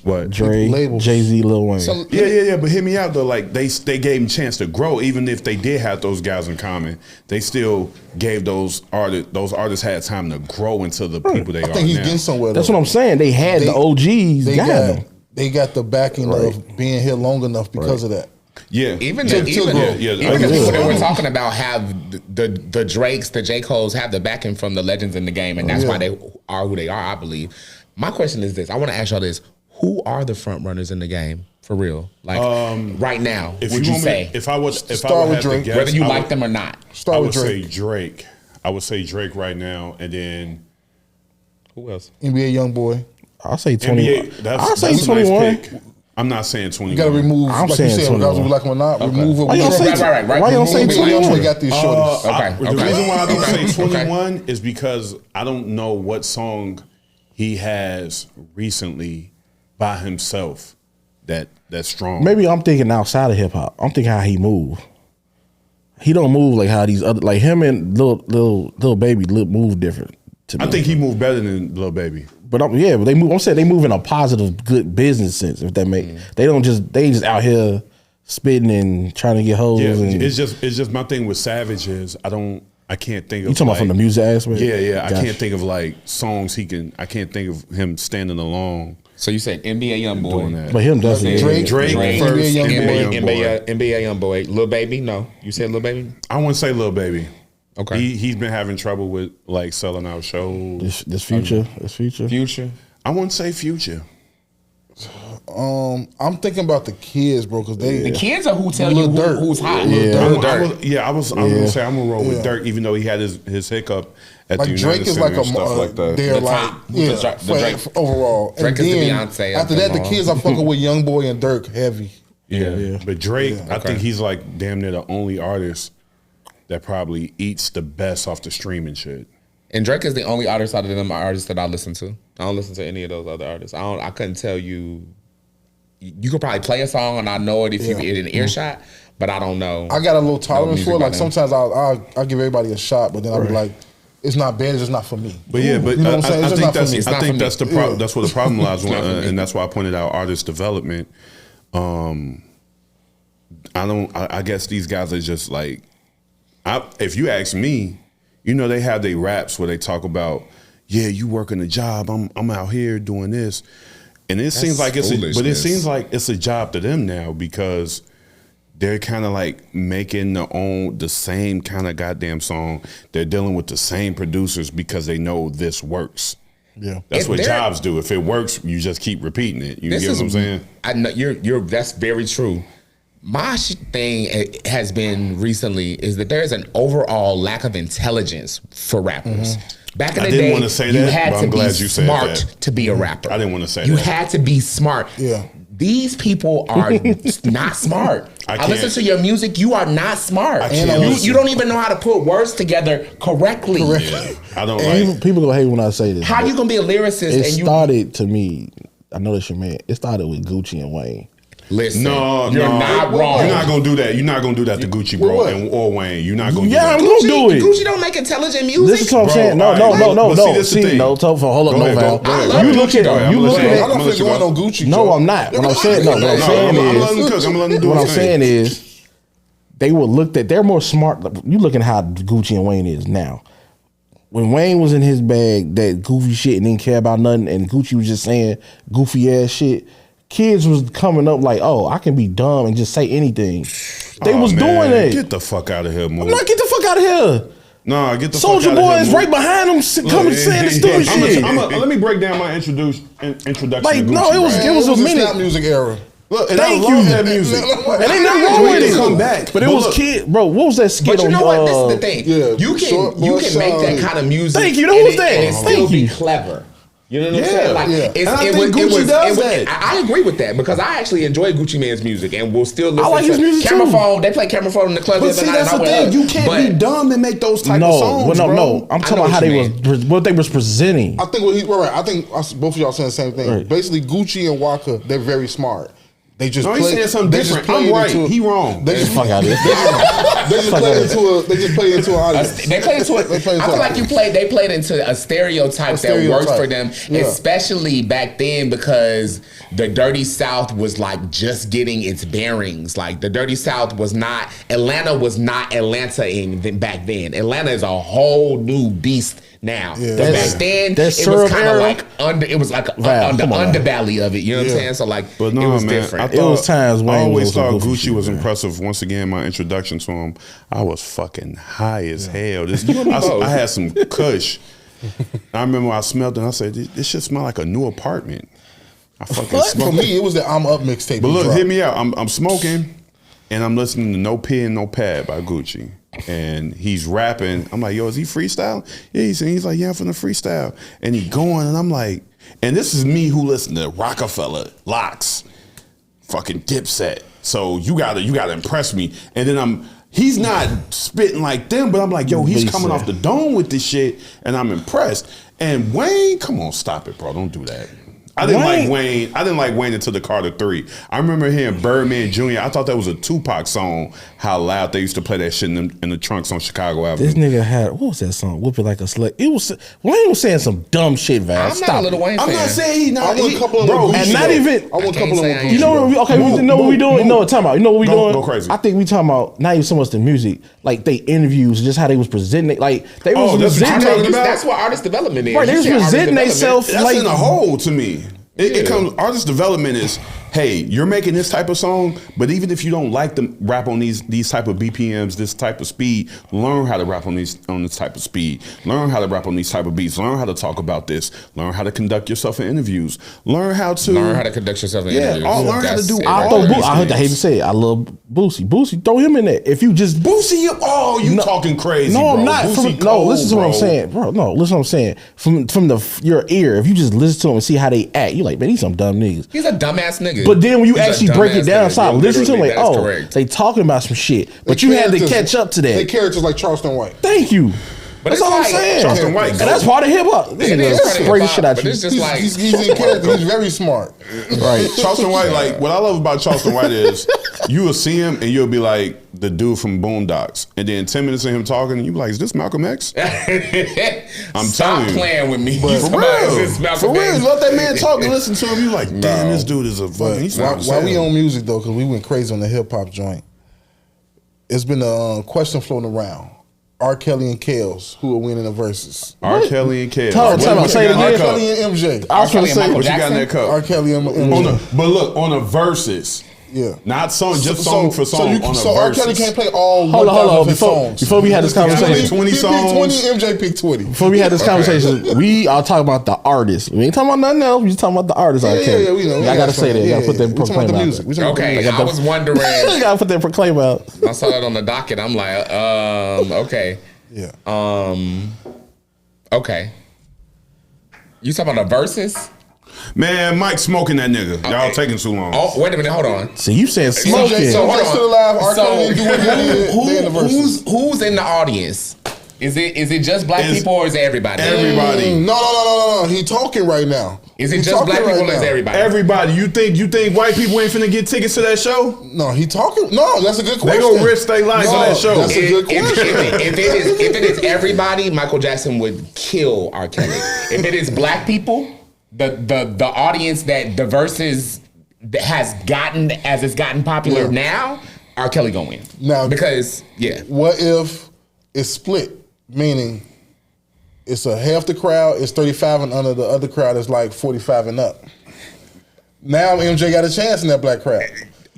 What?
Dre, Jay-Z, Lil Wayne.
So,
Yeah. But hear me out though. Like they gave them a chance to grow, even if they did have those guys in common. They still gave those artists had time to grow into the people they are now.
I think he's getting somewhere.
That's what I'm saying. They had the OGs.
They got the backing of being here long enough because of that.
Yeah,
even the people that we're talking about have the Drakes, the J. Coles have the backing from the legends in the game, and that's why they are who they are. I believe. My question is this: I want to ask y'all this: who are the front runners in the game for real? Like right now, would you say?
If I would
start with Drake,
whether you like them or not,
start with
Drake. Say Drake. I would say Drake right now, and then
who else?
NBA YoungBoy.
I'll say 20. I'll say 21.
Nice pick. I'm not saying 21.
You got to remove.
I'm
like
saying
you said, regardless of we like them or not.
Okay.
Remove.
Why you don't say?
Right.
Why you don't say 21?
We got these shorties.
The reason why I don't say 21 is because I don't know what song he has recently by himself that's strong.
Maybe I'm thinking outside of hip hop. I'm thinking how he move. He don't move like how these other, like him and Lil Baby move different. To me.
I think he moved better than Lil Baby.
But but they move. I'm saying they move in a positive, good business sense. If that make they ain't just out here spitting and trying to get hoes.
Yeah,
and,
it's just my thing with Savage is I can't think of.
You talking about from the music aspect?
Yeah. Gotcha. I can't think of like songs he can. I can't think of him standing alone.
So you said NBA YoungBoy,
but him doesn't.
Drake
first.
NBA YoungBoy, Lil Baby. No, you said Lil Baby.
I wouldn't say Lil Baby.
Okay.
He's been having trouble with like selling out shows.
This Future.
I wouldn't say Future.
I'm thinking about the kids, bro, because
the kids are who tell you who's hot.
I was gonna say I'm gonna roll with Dirk, even though he had his hiccup at
like
the
Drake
United
is like
Center and stuff like that.
They're
like
for overall.
Drake
and
is
then,
the Beyonce.
After that, the kids are fucking with YoungBoy and Dirk heavy.
Yeah. But Drake, I think he's like damn near the only artist that probably eats the best off the streaming shit.
And Drake is the only artist out of them artists that I listen to. I don't listen to any of those other artists. I couldn't tell you. You could probably play a song and I know it if you get an earshot, but I don't know.
I got a little tolerance for it. Like sometimes I'll give everybody a shot, but then I'll be like, it's not bad. It's just not for me.
But you know what I'm saying? I think that's the problem. That's where the problem lies, and that's why I pointed out artist development. I guess these guys are just like. If you ask me, you know they have their raps where they talk about, yeah, you working a job, I'm out here doing this, and it seems like it seems like it's a job to them now because they're kind of like making the same kind of goddamn song. They're dealing with the same producers because they know this works. Yeah, that's what jobs do. If it works, you just keep repeating it. You get what I'm saying? I know
that's very true. My thing has been recently is that there is an overall lack of intelligence for rappers. Back in the day, you had to be smart to be a rapper.
I didn't want to say
that. You
had
to be smart.
Yeah.
These people are not smart. I listen to your music. You are not smart. You don't even know how to put words together correctly.
Yeah. I don't
people gonna hate when I say this.
How you gonna be a lyricist?
It started to me. I know that's your man. It started with Gucci and Wayne.
Listen,
you're
not wrong.
You're not gonna do that. You're not gonna do that to Gucci, bro, or Wayne. You're not gonna.
Yeah, I'm gonna do it.
Gucci don't make intelligent music.
This is what I'm saying. No. See, no, hold up, no, Val. You look at.
I don't think going on Gucci.
No, I'm not. What I'm saying, what I'm saying is, they were looked at. They're more smart. You looking how Gucci and Wayne is now. When Wayne was in his bag, that goofy shit and didn't care about nothing, and Gucci was just saying goofy ass shit, kids was coming up like, oh, I can be dumb and just say anything. They was doing it.
Get the fuck out of here, Mo.
No, get the fuck out of here.
Nah, get the fuck out of here.
Soulja Boy is right behind him, coming saying the stupid shit.
Let me break down my introduction.
Like,
to
no,
Gucci,
it was a
the
minute.
snap music era.
Look, and
Thank
I love
you.
that music.
And ain't nothing wrong with it.
Come back.
But it was kid, bro. What was that skit
But you
on?
know what? This is the thing.
yeah,
you can make that kind of music.
Thank you. That
and
was
it-
that.
And it still
Thank
be
you.
clever. You know what I'm
Yeah.
saying? Like,
Yeah.
it's,
And I
it
think
was,
Gucci does that.
I agree with that because I actually enjoy Gucci Mane's music and will still listen
like
to
his music
Camera
too.
Phone. They play Camera Phone in the club.
But
the
see,
other night
that's
and
the
I went
thing.
up.
You can't be dumb and make those type of songs,
no.
bro.
I'm
I
talking
know
about how
what
they
you
was, what they was presenting.
I think I think both of y'all saying the same thing.
Right.
Basically, Gucci and Waka, they're very smart. They just
No, he's
play,
saying something
they just
different.
play
I'm
it
right.
into a-
He wrong.
They just
Fuck out of here.
They just play into an audience.
They play into it.
They play into
I feel
it.
like they played into a stereotype that works
stereotype.
for them,
Yeah.
especially back then because the Dirty South was like just getting its bearings. Like the Dirty South was not Atlanta back then. Atlanta is a whole new beast now.
Yeah.
But
That's-
back then
that's
it was
syrup
kind of
era?
like it was like
Val,
on the
come on, Val.
underbelly of it. You know what I'm
Yeah.
saying? So like
But no,
it was
man,
different.
It was times
I
Wayne
always
was some
thought
goofy
Gucci
shit,
was
man.
impressive. Once again, my introduction to him, I was fucking high as hell. I had some kush. I remember when I smelled it and I said, this shit smell like a new apartment. I fucking
For
smelled
me, it was the I'm Up mixtape.
But
he
look,
dropped.
hear me out. I'm smoking and I'm listening to No Pen, No Pad by Gucci. And he's rapping. I'm like, yo, is he freestyle? Yeah, he's like, yeah, I'm finna freestyle. And he going, and I'm like, and this is me who listened to Rockefeller, Locks, fucking Dipset. So you gotta impress me. And then he's not spitting like them, but I'm like, yo, he's coming off the dome with this shit, and I'm impressed. And Wayne, come on, stop it, bro. Don't do that. I didn't like Wayne until the Carter 3. I remember hearing Birdman Jr. I thought that was a Tupac song, how loud they used to play that shit in the trunks on Chicago Avenue.
This nigga had, what was that song? Whoop It Like a Slut. It was, Wayne was saying some dumb shit, Val.
I'm not
Stop
a Little
it.
Wayne fan.
I'm not saying he not.
I want a couple of
bro,
them.
and not even-
I want a couple of
can't say
them.
You know what? You know what we doing? No, time out. You know what we
Go-
doing?
go crazy.
I think we talking about not even so much the music, like they interviews, just how they was presenting it. Like they was
Oh, that's what
presenting.
you're talking about?
That's what artist development is.
Right, they
You
was
said artist
presenting
development.
themselves
That's
like
in a whole to me. It comes, artist development is, hey, you're making this type of song, but even if you don't like to rap on these type of BPMs, this type of speed, learn how to rap on this type of speed. Learn how to rap on these type of beats. Learn how to talk about this. Learn how to conduct yourself in interviews. Learn how to
conduct yourself in
Yeah,
interviews.
learn how to do
I
all
throw
of these
I hate
things.
to say it. I love Boosie. Boosie, throw him in there. If you just
Boosie, you talking crazy?
No,
bro.
I'm not.
Boosie
No,
cold,
listen to what I'm
bro.
saying, bro. No, listen to what I'm saying. From your ear, if you just listen to them and see how they act, you like, man, these some dumb niggas.
He's a dumbass nigga.
But then when you
He's a
actually break it
dumbass
down,
nigga.
stop,
Yeah,
listen to them
literally,
like,
that is
oh,
correct.
they talking about some shit. But you had to catch up to
They
that.
characters like Charleston White.
Thank you.
But
That's
it's
all I'm
like-
saying.
Charleston White,
And that's part of hip hop. This
It
nigga
is part of
spray the
hip-hop,
shit out
but
you.
it's just like
He's in character. He's very smart.
Right.
Charleston White, like what I love about Charleston White is you will see him and you'll be like the dude from Boondocks, and then 10 minutes of him talking, and you be like, "Is this Malcolm X?" I'm
Stop
telling you.
playing with me.
For
You talking about, is this
real,
Malcolm
for real.
X?
Let that man talk and listen to him. You like, damn,
No.
this dude is a fucking.
But
He's
while we on music though, because we went crazy on the hip hop joint, it's been a question floating around: RKelly and Kales, who are winning the verses?
RKelly and Kale.
Tell him, say it again.
RKelly and MJ.
I was
R.
gonna
Kelly and
say,
Michael
What you got in that cup?
RKelly and
On
MJ.
but look, on a verses,
Yeah.
not song, just song for song. on a
So R.
verses.
Kelly can't play all
Hold
1,000
on.
of his
Before
songs.
we had this
got like
conversation,
20
He picked 20,
songs.
MJ picked 20.
before we had this conversation, we are talking about the artist. We ain't talking about nothing else. We just talking about the artist.
Yeah,
RKelly.
we know.
I gotta say that. I gotta put that
We talking about
proclaim
the
out.
music. We talking about the
Okay,
music.
I was wondering.
I gotta put that proclaim out.
I saw that on the docket. I'm like, okay.
Yeah.
Okay. You talking about the verses?
Man, Mike smoking that nigga. Y'all taking too long.
Oh, wait a minute. Hold on.
See, you saying
MJ,
smoking.
so
hold
MJ
on.
still alive. R.
So,
Kelly didn't do it. They in the verses.
who's in the audience? Is it just black
It's
people or is it everybody?
Everybody.
No. He talking right now.
Is it
He
just
talking
black people
right
or is
now.
it everybody?
Everybody. You think white people ain't finna get tickets to that show?
No, he talking. No, that's a good
They
question.
gonna risk their lives on that show.
That's a good
If
question.
if it is everybody, Michael Jackson would kill R. Kelly. If it is black people, the audience that the verses has gotten as it's gotten popular
Yeah.
now, RKelly gonna win.
Now,
Because, yeah.
what if it's split? Meaning, it's a half the crowd is 35 and under, the other crowd is like 45 and up. Now MJ got a chance in that black crowd.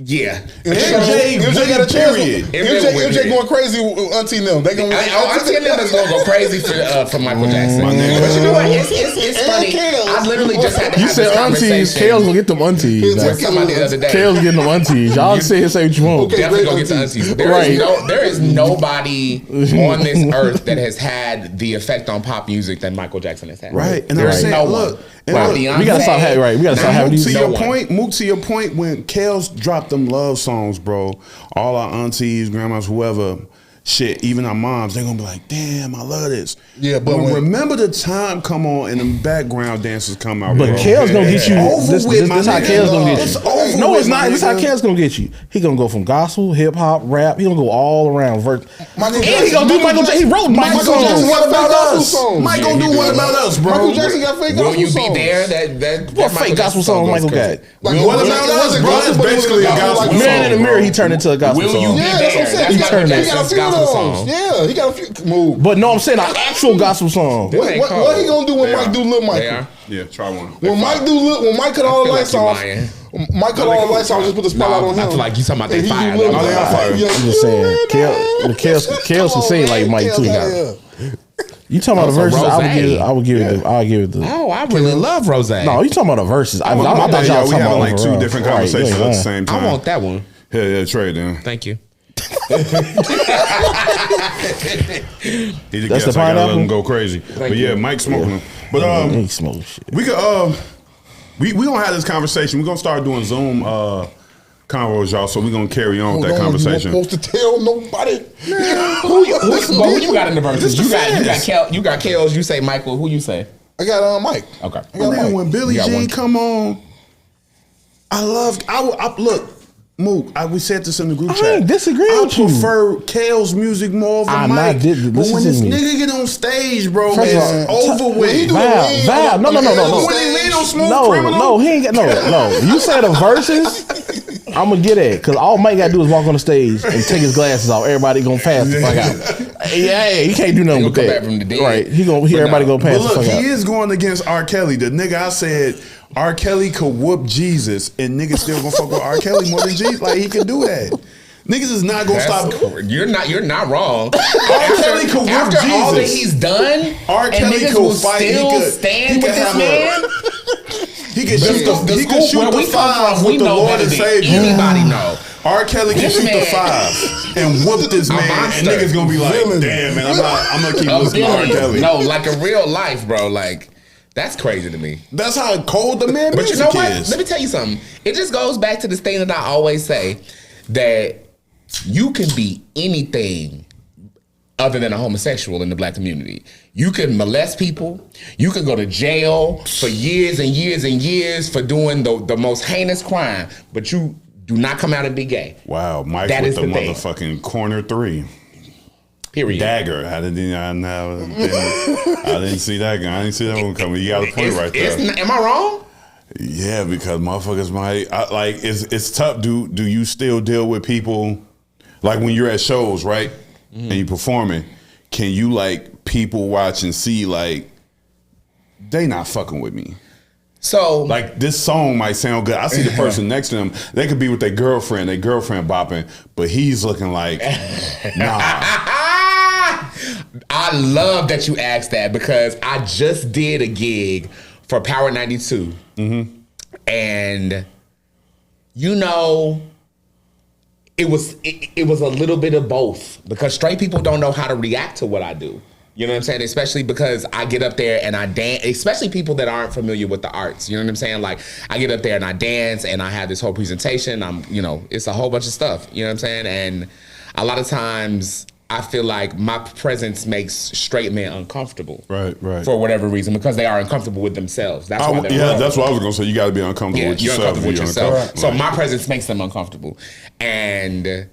Yeah.
MJ got a chance. MJ going crazy with Auntie and them. They gonna
Auntie and them is gonna go crazy for Michael Jackson. But you know what? It's funny. I literally just had to have
said
this
aunties. Kale's gonna get them aunties.
We were talking about the other day.
Kale's getting them aunties. Y'all say what you want.
Okay.
Definitely gonna get the aunties. There is nobody on this earth that has had the effect on pop music that Michael Jackson has had.
Right. And
There
I'm
is
saying,
no
look,
one.
and
Wow,
look,
Beyonce,
We gotta stop having We gotta stop having
Mook,
these.
to
no
your
one.
point, Mook, to your point, when Kale's dropped them love songs, bro, all our aunties, grandmas, whoever, shit, even our moms, they're gonna be like, damn, I love this.
Yeah, but when-
remember the time come on and the background dancers come out.
But
bro.
Kale's gonna get you.
Over
This
with, my
how
nigga.
Kale's gonna get
It's
you.
over
No,
with,
it's
my
not. This how
nigga.
Kale's gonna get you. He gonna go from gospel, hip hop, rap. He gonna go all around.
Michael
And he gonna do Michael Jackson. He wrote Michael
Michael Jackson
songs.
got fake gospel songs.
Mike gonna do what about us, bro?
Michael Jackson got fake
Will
gospel
you be
songs.
there? That
What fake gospel song Michael got?
Like,
What about us, bro? It's basically a gospel song.
Man in the Mirror, he turned into a gospel
Will you
song.
be
Yeah, that's what I'm saying.
That's
He
Michael
got a
Jackson's
few of
gospel
those.
song.
Yeah, he got a few. Move.
But no, I'm saying an actual gospel song.
What he gonna do when
They
Mike
are.
do Lil
They
Michael?
are.
Yeah, try one.
When Mike cut all the
feel like
lights
you're
off,
lying.
Mike cut all the lights off, just put the spotlight on him.
I feel like you talking about they
And he do
fire.
Lil
Oh, they
Michael.
are fire.
Yeah.
I'm just saying, Kales can sing like Mike too.
Yeah.
You talking about the
Also,
verses?
Rose.
I would give it the.
Oh, I really love Rose.
No, you talking about the verses? I thought y'all
Yeah,
was
we
talking
having
about
like two
overall.
different
Right,
conversations
yeah,
at the
yeah.
same time.
I want that one.
Yeah, trade then.
Thank you.
He the
That's
guess,
the
I gotta let
pineapple?
him go crazy. But yeah, Mike's smoking them. But
He ain't smoke shit.
we could we gonna have this conversation. We're gonna start doing Zoom convos, y'all. So we're gonna carry on with that conversation.
You weren't supposed to tell nobody.
Who you got in the verses?
This
You
the
got
fans.
you got Kels. You say Michael. Who you say?
I got Mike.
Okay.
I got
Man,
Mike.
when Billie
You got
Jean
one.
come on, I look. Mook, we said this in the group
I
chat.
ain't disagreeing with you.
I prefer Kale's music more over
I'm
Mike.
not dis-
but when
listen
this
to me.
nigga get on stage, bro,
First of
it's
all,
over with.
Val, no.
When he lean on Smooth Criminal,
No, he ain't got no. You said the verses. I'm gonna get it because all Mike gotta do is walk on the stage and take his glasses off. Everybody gonna pass the fuck out. Yeah, he can't do nothing
He
with
gonna come
that.
back from the dead.
Right? He gonna everybody gonna pass
But
the
look,
fuck out.
he is going against R. Kelly. The nigga I said R. Kelly could whoop Jesus, and niggas still gonna fuck with R. Kelly more than Jesus. Like he can do that. Niggas is not gonna stop.
You're not wrong.
R. Kelly could whoop
After all that
Jesus.
he's done,
R.
and
Kelly
niggas
could
will
fight. He
still
could
stand with this
have
man.
He could shoot the he could shoot
where
the
we come
five
from, we
with the
know
Lord
better
and
than
Savior.
anybody know.
R. Kelly can
This
shoot the
man-
five and whoop this man, and
monster.
niggas gonna be like, damn man, I'm gonna keep listening to R. Kelly.
No, like a real life, bro. Like that's crazy to me.
That's how cold the man
But you
music
know what?
is.
Let me tell you something. It just goes back to this thing that I always say that you can be anything other than a homosexual in the black community. You can molest people. You can go to jail for years and years and years for doing the most heinous crime, but you do not come out and be gay.
Wow, Mike
That
with
is
the
the thing.
motherfucking corner three.
Period.
Dagger. I didn't see that guy. I didn't see that one coming. You got a point right there.
Am I wrong?
Yeah, because motherfuckers might it's tough. Do you still deal with people like when you're at shows, right? And you performing? Can you like people watch and see like they not fucking with me?
So
Like this song might sound good. I see the person next to them. They could be with their girlfriend bopping, but he's looking like nah.
I love that you asked that because I just did a gig for Power 92. And you know, it was a little bit of both because straight people don't know how to react to what I do. You know what I'm saying? Especially because I get up there and I dance, especially people that aren't familiar with the arts. You know what I'm saying? Like I get up there and I dance and I have this whole presentation. It's a whole bunch of stuff. You know what I'm saying? And a lot of times I feel like my presence makes straight men uncomfortable.
Right.
For whatever reason, because they are uncomfortable with themselves. That's why they're wrong.
That's what I was gonna say. You got to be uncomfortable with
You're
yourself.
uncomfortable with
if you're
yourself.
uncomfortable.
So
Right.
my presence makes them uncomfortable. And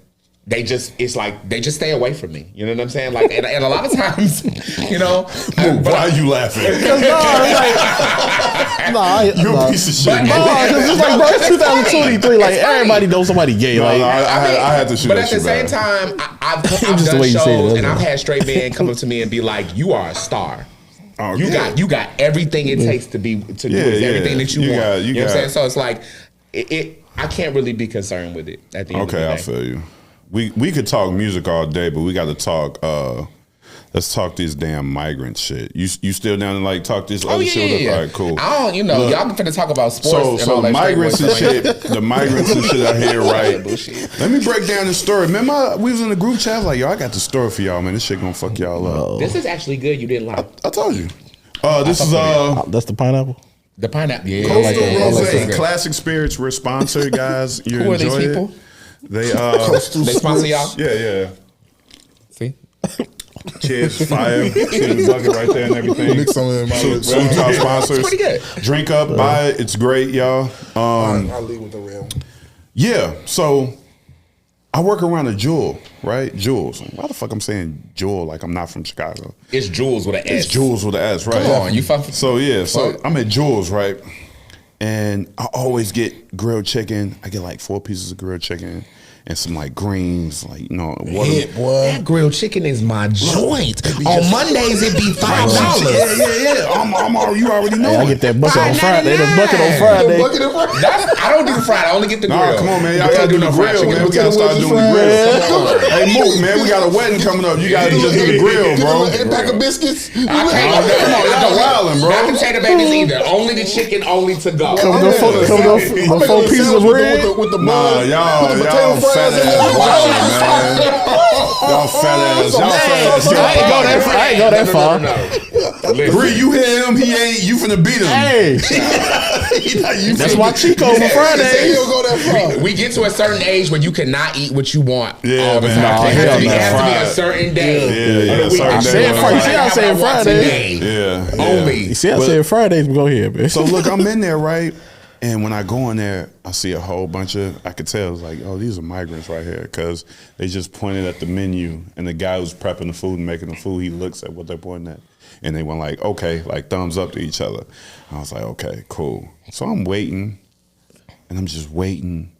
it's like they just stay away from me. You know what I'm saying? Like, and a lot of times, you know.
Why are you laughing? You're a piece of shit.
Because it's like, bro, it's 2023. Like, everybody knows somebody gay.
No,
Like,
I had to shoot
but
that
at the
shit
same
back.
time, I've
Just the
done
way you said
shows
it,
and
that's
I've had straight men come up to me and be like, "You are a star.
Oh,
You
yeah.
got everything it takes to do everything that you want." You know what I'm saying? So it's like I can't really be concerned with it at the end of the day.
I feel you. We could talk music all day, but we got to talk. Let's talk this damn migrant shit. You still down to like talk this other shit?
Yeah.
All right, cool.
I don't,
Look,
y'all finna talk about sports.
So
and all that
migrants and
straight boy
shit. The migrants and shit out here, right?
Bullshit.
Let me break down the story. Remember, we was in the group chat. I was like, yo, I got the story for y'all, man. This shit gonna fuck y'all up.
This is actually good. You didn't like
I told you. This is
that's the pineapple.
the pineapple. Yeah,
Coastal
yeah.
Rose Classic Spirits. We're sponsored, guys. You
Who are these
enjoy
people?
it. They
They sponsor y'all.
yeah.
See,
Cheers, fire. See the bucket right there and everything.
Mix some of them out.
Some top sponsors.
pretty good.
Drink up, buy it. It's great, y'all.
I'll leave with the real.
Yeah, so I work around a Jewel, right? Jules. Why the fuck I'm saying Jewel like I'm not from Chicago?
it's Jules with an S.
It's Jules with an S, right?
Come on, you fucking.
So yeah, so I'm at Jules, right? And I always get grilled chicken. I get like 4 pieces of grilled chicken and some like greens, like water.
Hit, boy.
That grilled chicken is my joint. On Mondays it be $5.
Yeah. You already know.
Hey, I get that bucket on Friday. The bucket on Friday.
I don't do the fried. I only get the grill.
Nah, come on, man. Y'all gotta do the
fried
grill,
chicken.
man. We gotta start doing the grill. Hey, Mook, man, we got a wedding coming up. You gotta just do the grill, bro.
And a pack of biscuits.
I can't.
Come on, y'all wildin', bro.
Not potato babies either. Only the chicken, only to go.
Come the 4 pieces of bread.
With the
Nah, y'all fat ass wildin', man. Y'all fat ass.
I ain't go that far.
Bree, you hear him? He ain't. You finna beat him.
Hey, that's why Chico for Friday.
We get to a certain age where you cannot eat what you want.
Yeah,
all the
man.
time.
Nah,
It
hell
has to be-
no.
it has to be a certain day.
Yeah,
of the week.
certain
I
day.
said
Friday. See, I said Friday.
Yeah.
Only.
You see, I said Fridays. Go ahead, man.
So look, I'm in there, right? And when I go in there, I see a whole bunch of, I could tell, it's like, oh, these are migrants right here. Because they just pointed at the menu. And the guy who's prepping the food and making the food, he looks at what they're pointing at. And they went like, okay, like thumbs up to each other. I was like, okay, cool. So I'm waiting. And I'm just waiting.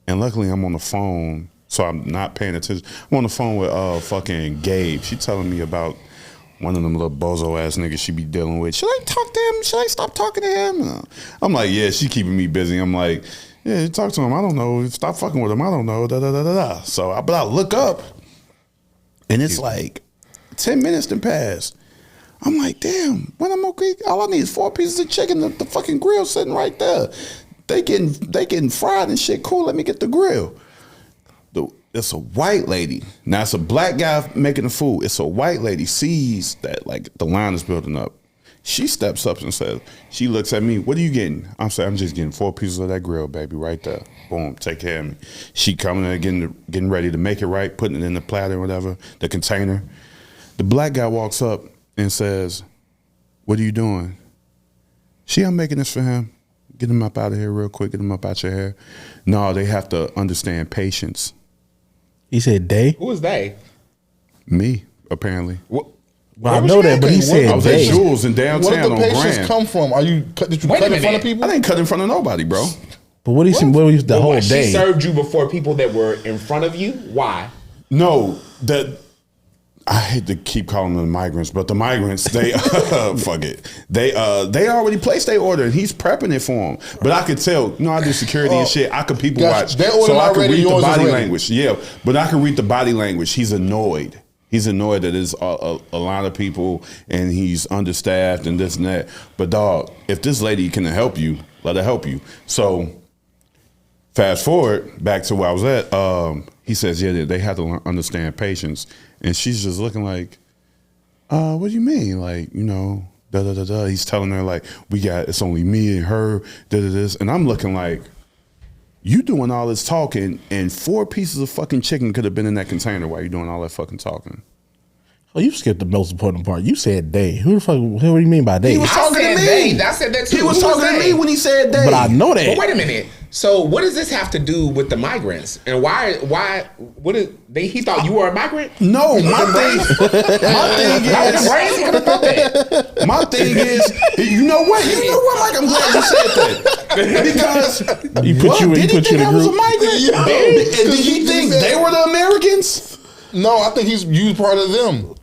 And luckily I'm on the phone. So I'm not paying attention. I'm on the phone with fucking Gabe. She telling me about one of them little bozo ass niggas she be dealing with. Should I talk to him? Should I stop talking to him? I'm like, yeah, she keeping me busy. I'm like, yeah, talk to him. I don't know. Stop fucking with him. I don't know. Da da da da da. So, but I look up, and it's like 10 minutes done passed. I'm like, damn. When I'm okay, all I need is 4 pieces of chicken. The fucking grill sitting right there. They getting fried and shit. Cool. Let me get the grill. It's a white lady. Now it's a black guy making the food. It's a white lady sees that like the line is building up. She steps up and says, she looks at me, what are you getting? I'm saying, I'm just getting 4 pieces of that grill, baby, right there. Boom, take care of me. She coming in, getting ready to make it right, putting it in the platter or whatever, the container. The black guy walks up and says, what are you doing? I'm making this for him. Get him up out of here real quick, get him up out your hair. No, they have to understand patience.
He said they.
Who is they?
Me, apparently.
What?
Well, I know that, but he
I
said
was at
they.
Jules in
Where did
downtown
the
on
patients
Grand.
come from? Did you
Wait
cut
a
in front
minute.
of people?
I didn't cut in front of nobody, bro.
But what he was the whole
She
day?
served you before people that were in front of you? Why?
No, I hate to keep calling them migrants, but the migrants, they fuck it. They already placed their order and he's prepping it for them. But I could tell, I do security and shit. I could people watch.
Their order
So I could
already,
read the
yours is
body
ready.
language. Yeah, but I could read the body language. He's annoyed. He's annoyed that there's a lot of people and he's understaffed and this and that. But dog, if this lady can help you, let her help you. So fast forward back to where I was at. He says, yeah, they have to understand patience. And she's just looking like, what do you mean? Like, da da da da. He's telling her like, it's only me and her, da da this. And I'm looking like, you doing all this talking and 4 pieces of fucking chicken could have been in that container while you doing all that fucking talking.
Oh, you skipped the most important part. You said they. Who the fuck? What do you mean by they?
He was talking to me.
I said that too.
He was talking to me when he said they.
But I know that.
But wait a minute. So what does this have to do with the migrants? And why what is they he thought you were a migrant?
No, my thing is my thing is, you know what, like I'm glad you said that. Because
He put you in
did he think
the
I was a
group.
migrant? And did he think they were the Americans?
No, I think you part of them.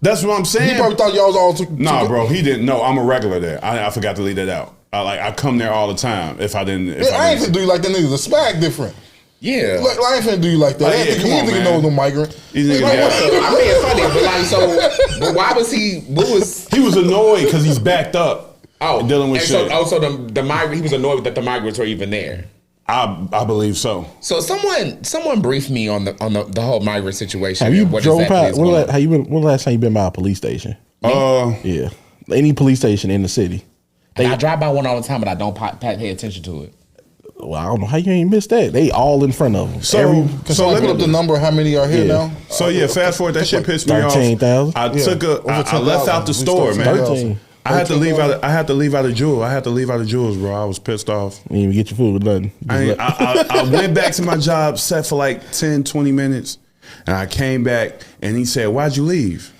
That's what I'm saying.
He probably thought y'all was all
Nah, bro, he didn't know. I'm a regular there. I forgot to leave that out. I come there all the time. If I didn't,
I ain't finna do you like that nigga. The swag different.
Yeah.
Like, I ain't finna do you like that.
Like,
I
yeah,
ain't think
come
he
on,
ain't think
man.
no migrant.
These niggas
Like,
got-
I'm being funny, but like but why was he
He was annoyed because he's backed up. Dealing with
and
shit.
So the migrant he was annoyed that the migrants were even there.
I believe so.
So someone briefed me on the whole migrant situation.
Have you
and what
drove
exactly
past?
is going on.
How you been? When the last time you been by a police station? Yeah, any police station in the city.
I drive by one all the time, but I don't pay attention to it.
Well, I don't know how you ain't missed that. They all in front of them.
So
let me put up the number. How many are here now?
So yeah, fast forward. That shit pissed me off.
13,000?
I left out the store, man.
13.
I had to leave out. I had to leave out of Jules, bro. I was pissed off.
You didn't even get your food with nothing.
I went back to my job, sat for like 10, 20 minutes, and I came back, and he said, "Why'd you leave?"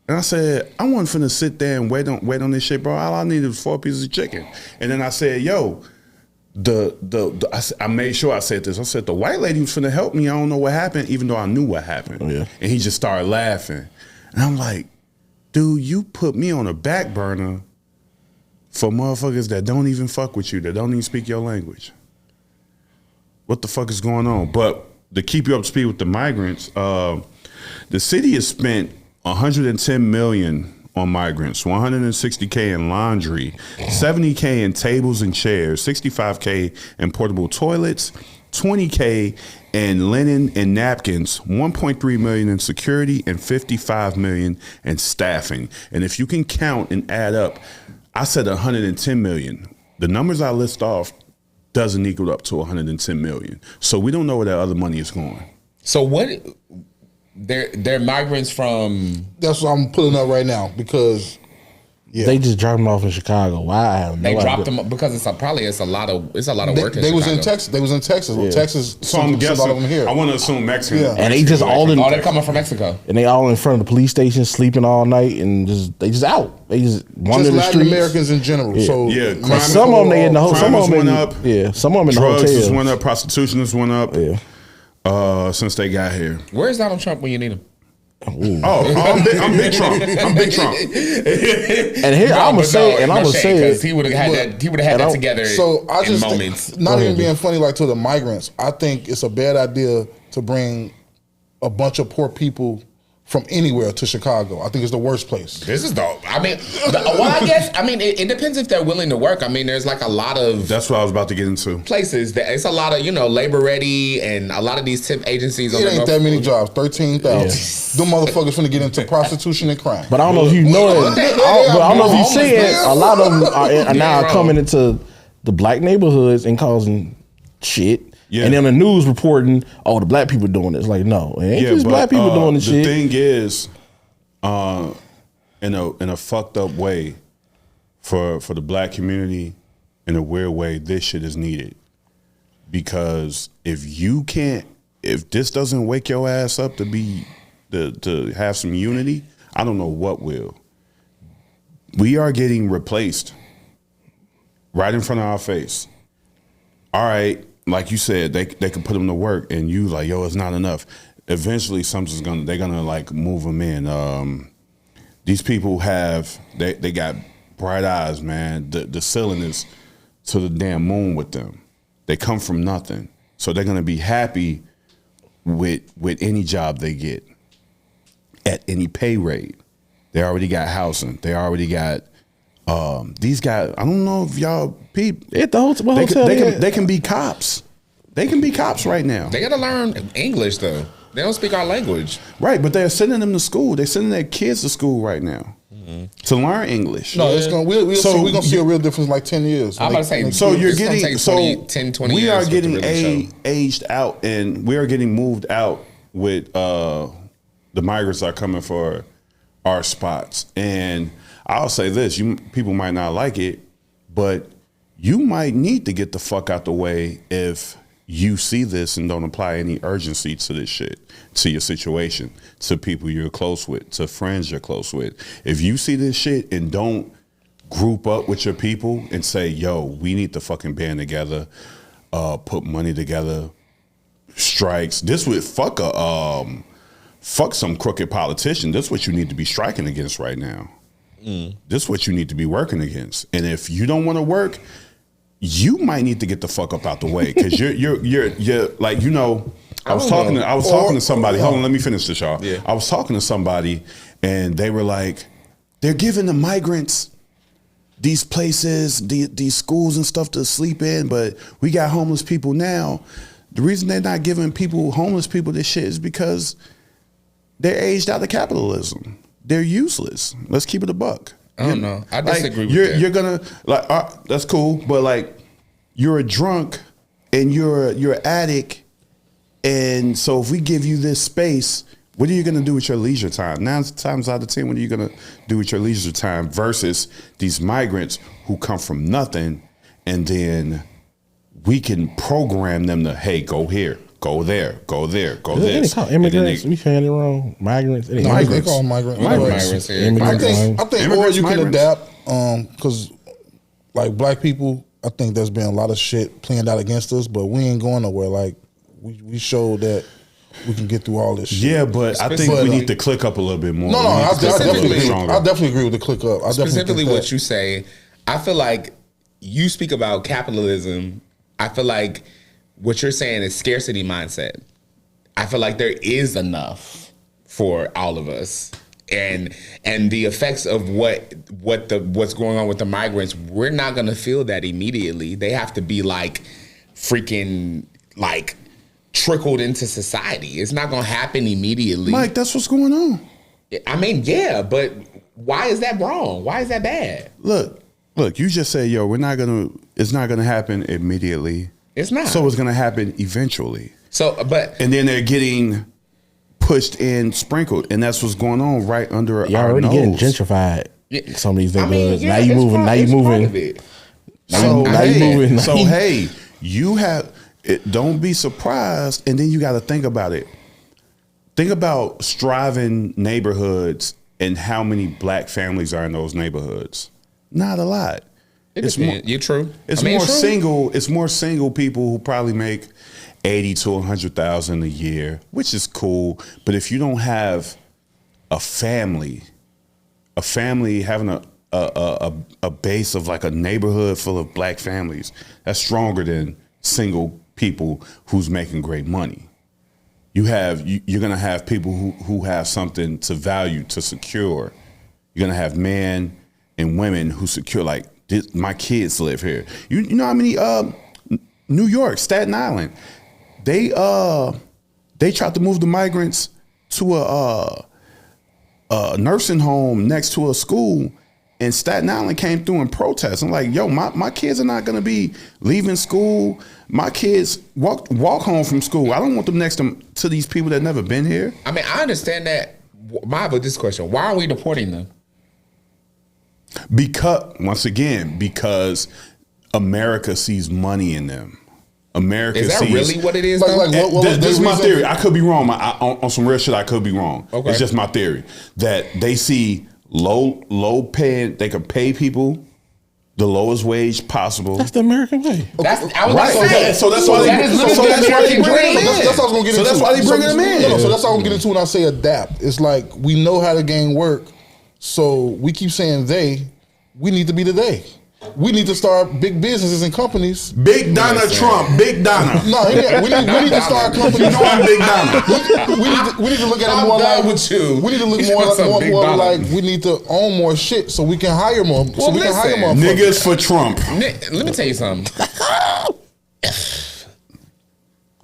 And I said, "I wasn't finna sit there and wait on this shit, bro. All I needed was 4 pieces of chicken." And then I said, "Yo, I made sure I said this. I said the white lady was finna help me. I don't know what happened, even though I knew what happened."
Oh, yeah.
And he just started laughing, and I'm like, "Dude, you put me on a back burner for motherfuckers that don't even fuck with you, that don't even speak your language. What the fuck is going on?" But to keep you up to speed with the migrants, the city has spent $110 million on migrants, $160K in laundry, $70K in tables and chairs, $65K in portable toilets, $20K in linen and napkins, $1.3 million in security, and $55 million in staffing. And if you can count and add up, I said $110 million. The numbers I list off doesn't equal up to $110 million. So we don't know where that other money is going.
So what? They're migrants from.
That's what I'm pulling up right now because
They just dropped them off in Chicago. Why? I have no
They dropped
idea.
them because it's a lot of work.
they was in Texas. They was in Texas.
Yeah.
Texas.
So I'm
sent
guessing,
all of them here.
I want to assume Mexican.
Yeah.
And they just all in.
Oh, they're coming from Mexico.
And they all in front of the police station, sleeping all night, and they just out. They just wander
Just
the
Latin
streets.
Americans in general.
Yeah.
So
Yeah,
But some of them they in the
crime
some of them
went
in,
up.
Yeah, some of them in the
Drugs
hotels.
just went up. Prostitution just went up.
Yeah.
Since they got here.
Where's Donald Trump when you need him?
I'm Big Trump. I'm Big Trump.
And here I'm gonna say,
because he would have had that together.
So I just
in
think,
moments.
not even being funny like to the migrants. I think it's a bad idea to bring a bunch of poor people from anywhere to Chicago. I think it's the worst place.
This is dope. I mean, it depends if they're willing to work. I mean, there's like a lot of
That's what I was about to get into.
places that it's a lot of labor ready and a lot of these temp agencies.
It ain't that many jobs. 13,000. Them motherfuckers finna get into prostitution and crime.
But I don't know if you know that. I don't know if you see it. A lot of them are now coming into the black neighborhoods and causing shit.
Yeah.
And then the news reporting, the black people doing it. It's like, no, it ain't just black people doing this shit.
The thing is, in a fucked up way, for the black community, in a weird way, this shit is needed. Because if this doesn't wake your ass up to have some unity, I don't know what will. We are getting replaced right in front of our face. All right. Like you said, they could put them to work, and you like, yo, it's not enough. Eventually, they're gonna like move them in. These people they got bright eyes, man. The ceiling is to the damn moon with them. They come from nothing, so they're gonna be happy with any job they get at any pay rate. They already got housing. They already got. These guys, I don't know if y'all peep.
At the hotel,
They can be cops. They can be cops right now.
They gotta learn English though. They don't speak our language.
Right, but they're sending them to school. They're sending their kids to school right now to learn English.
No, it's gonna. We're gonna see a real difference in like 10 years.
I'm about to say.
So you're
it's gonna
getting
take 10, 20
we
years
are
for it to
getting
really show.
aged out, and we are getting moved out with The migrants are coming for our spots. And I'll say this, people might not like it, but you might need to get the fuck out the way if you see this and don't apply any urgency to this shit, to your situation, to people you're close with, to friends you're close with. If you see this shit and don't group up with your people and say, yo, we need to fucking band together, put money together, strikes. This would fuck some crooked politician. This is what you need to be striking against right now. This is what you need to be working against. And if you don't want to work, you might need to get the fuck up out the way, because you're like, you know, I was talking to somebody. Hold on, let me finish this, y'all. Yeah. I was talking to somebody, and they were like, they're giving the migrants these places, these schools and stuff to sleep in, but we got homeless people now. The reason they're not giving homeless people this shit is because they're aged out of capitalism. They're useless. Let's keep it a buck.
I don't know. I disagree with that.
You're gonna like that's cool, but like you're a drunk and you're an addict, and so if we give you this space, what are you gonna do with your leisure time? 9 times out of 10, what are you gonna do with your leisure time versus these migrants who come from nothing, and then we can program them to, hey, go here, go there, go there, go this.
They call immigrants. We saying it wrong. Migrants.
They call them migrants.
Migrants.
I think or you can adapt, because like black people, I think there's been a lot of shit planned out against us, but we ain't going nowhere. Like we showed that we can get through all this shit.
Yeah, but I think we need to click up a little bit more.
No, I definitely agree with the click up.
Specifically what you say, I feel like you speak about capitalism. I feel like what you're saying is scarcity mindset. I feel like there is enough for all of us. And the effects of what's going on with the migrants, we're not gonna feel that immediately. They have to be like freaking like trickled into society. It's not gonna happen immediately.
Mike, that's what's going on.
I mean, yeah, but why is that wrong? Why is that bad?
Look, you just say, yo, it's not gonna happen immediately.
It's not.
So it's gonna happen eventually.
And
then they're getting pushed and sprinkled, and that's what's going on right under
y'all
our
already
nose.
getting gentrified. Some of these neighborhoods.
Yeah,
now you moving.
So hey, you have it. Don't be surprised, and then you got to think about it. Think about striving neighborhoods and how many black families are in those neighborhoods. Not a lot.
You're true.
It's more single people who probably make 80 to 100,000 a year, which is cool. But if you don't have a family having a base of like a neighborhood full of black families, that's stronger than single people who's making great money. You're gonna have people who have something to value, to secure. You're gonna have men and women who secure, like, my kids live here. You know how many New York, Staten Island, they tried to move the migrants to a nursing home next to a school, and Staten Island came through and protested. I'm like, yo, my kids are not gonna be leaving school. My kids walk home from school. I don't want them next to these people that never been here.
I mean, I understand that. But this question: why are we deporting them?
Because America sees money in them.
Is that really what it is?
This is my theory. I could be wrong. On some real shit, I could be wrong. Okay. It's just my theory that they see low paying. They can pay people the lowest wage possible.
That's the American way.
So that's why they bring them in.
That's what I was going to get into.
So that's why they bring them in.
So that's what I'm going to get into when I say adapt. It's like we know how the game work. So we keep saying we need to be the they. We need to start big businesses and companies.
Big Donna Trump, Big Donna.
No, we need to start companies.
You know I'm Big Donna.
We need to look at it more like
with you.
We need to look more like we need to own more shit so we can hire more.
Well, we can hire more
niggas for Trump.
Let me tell you something.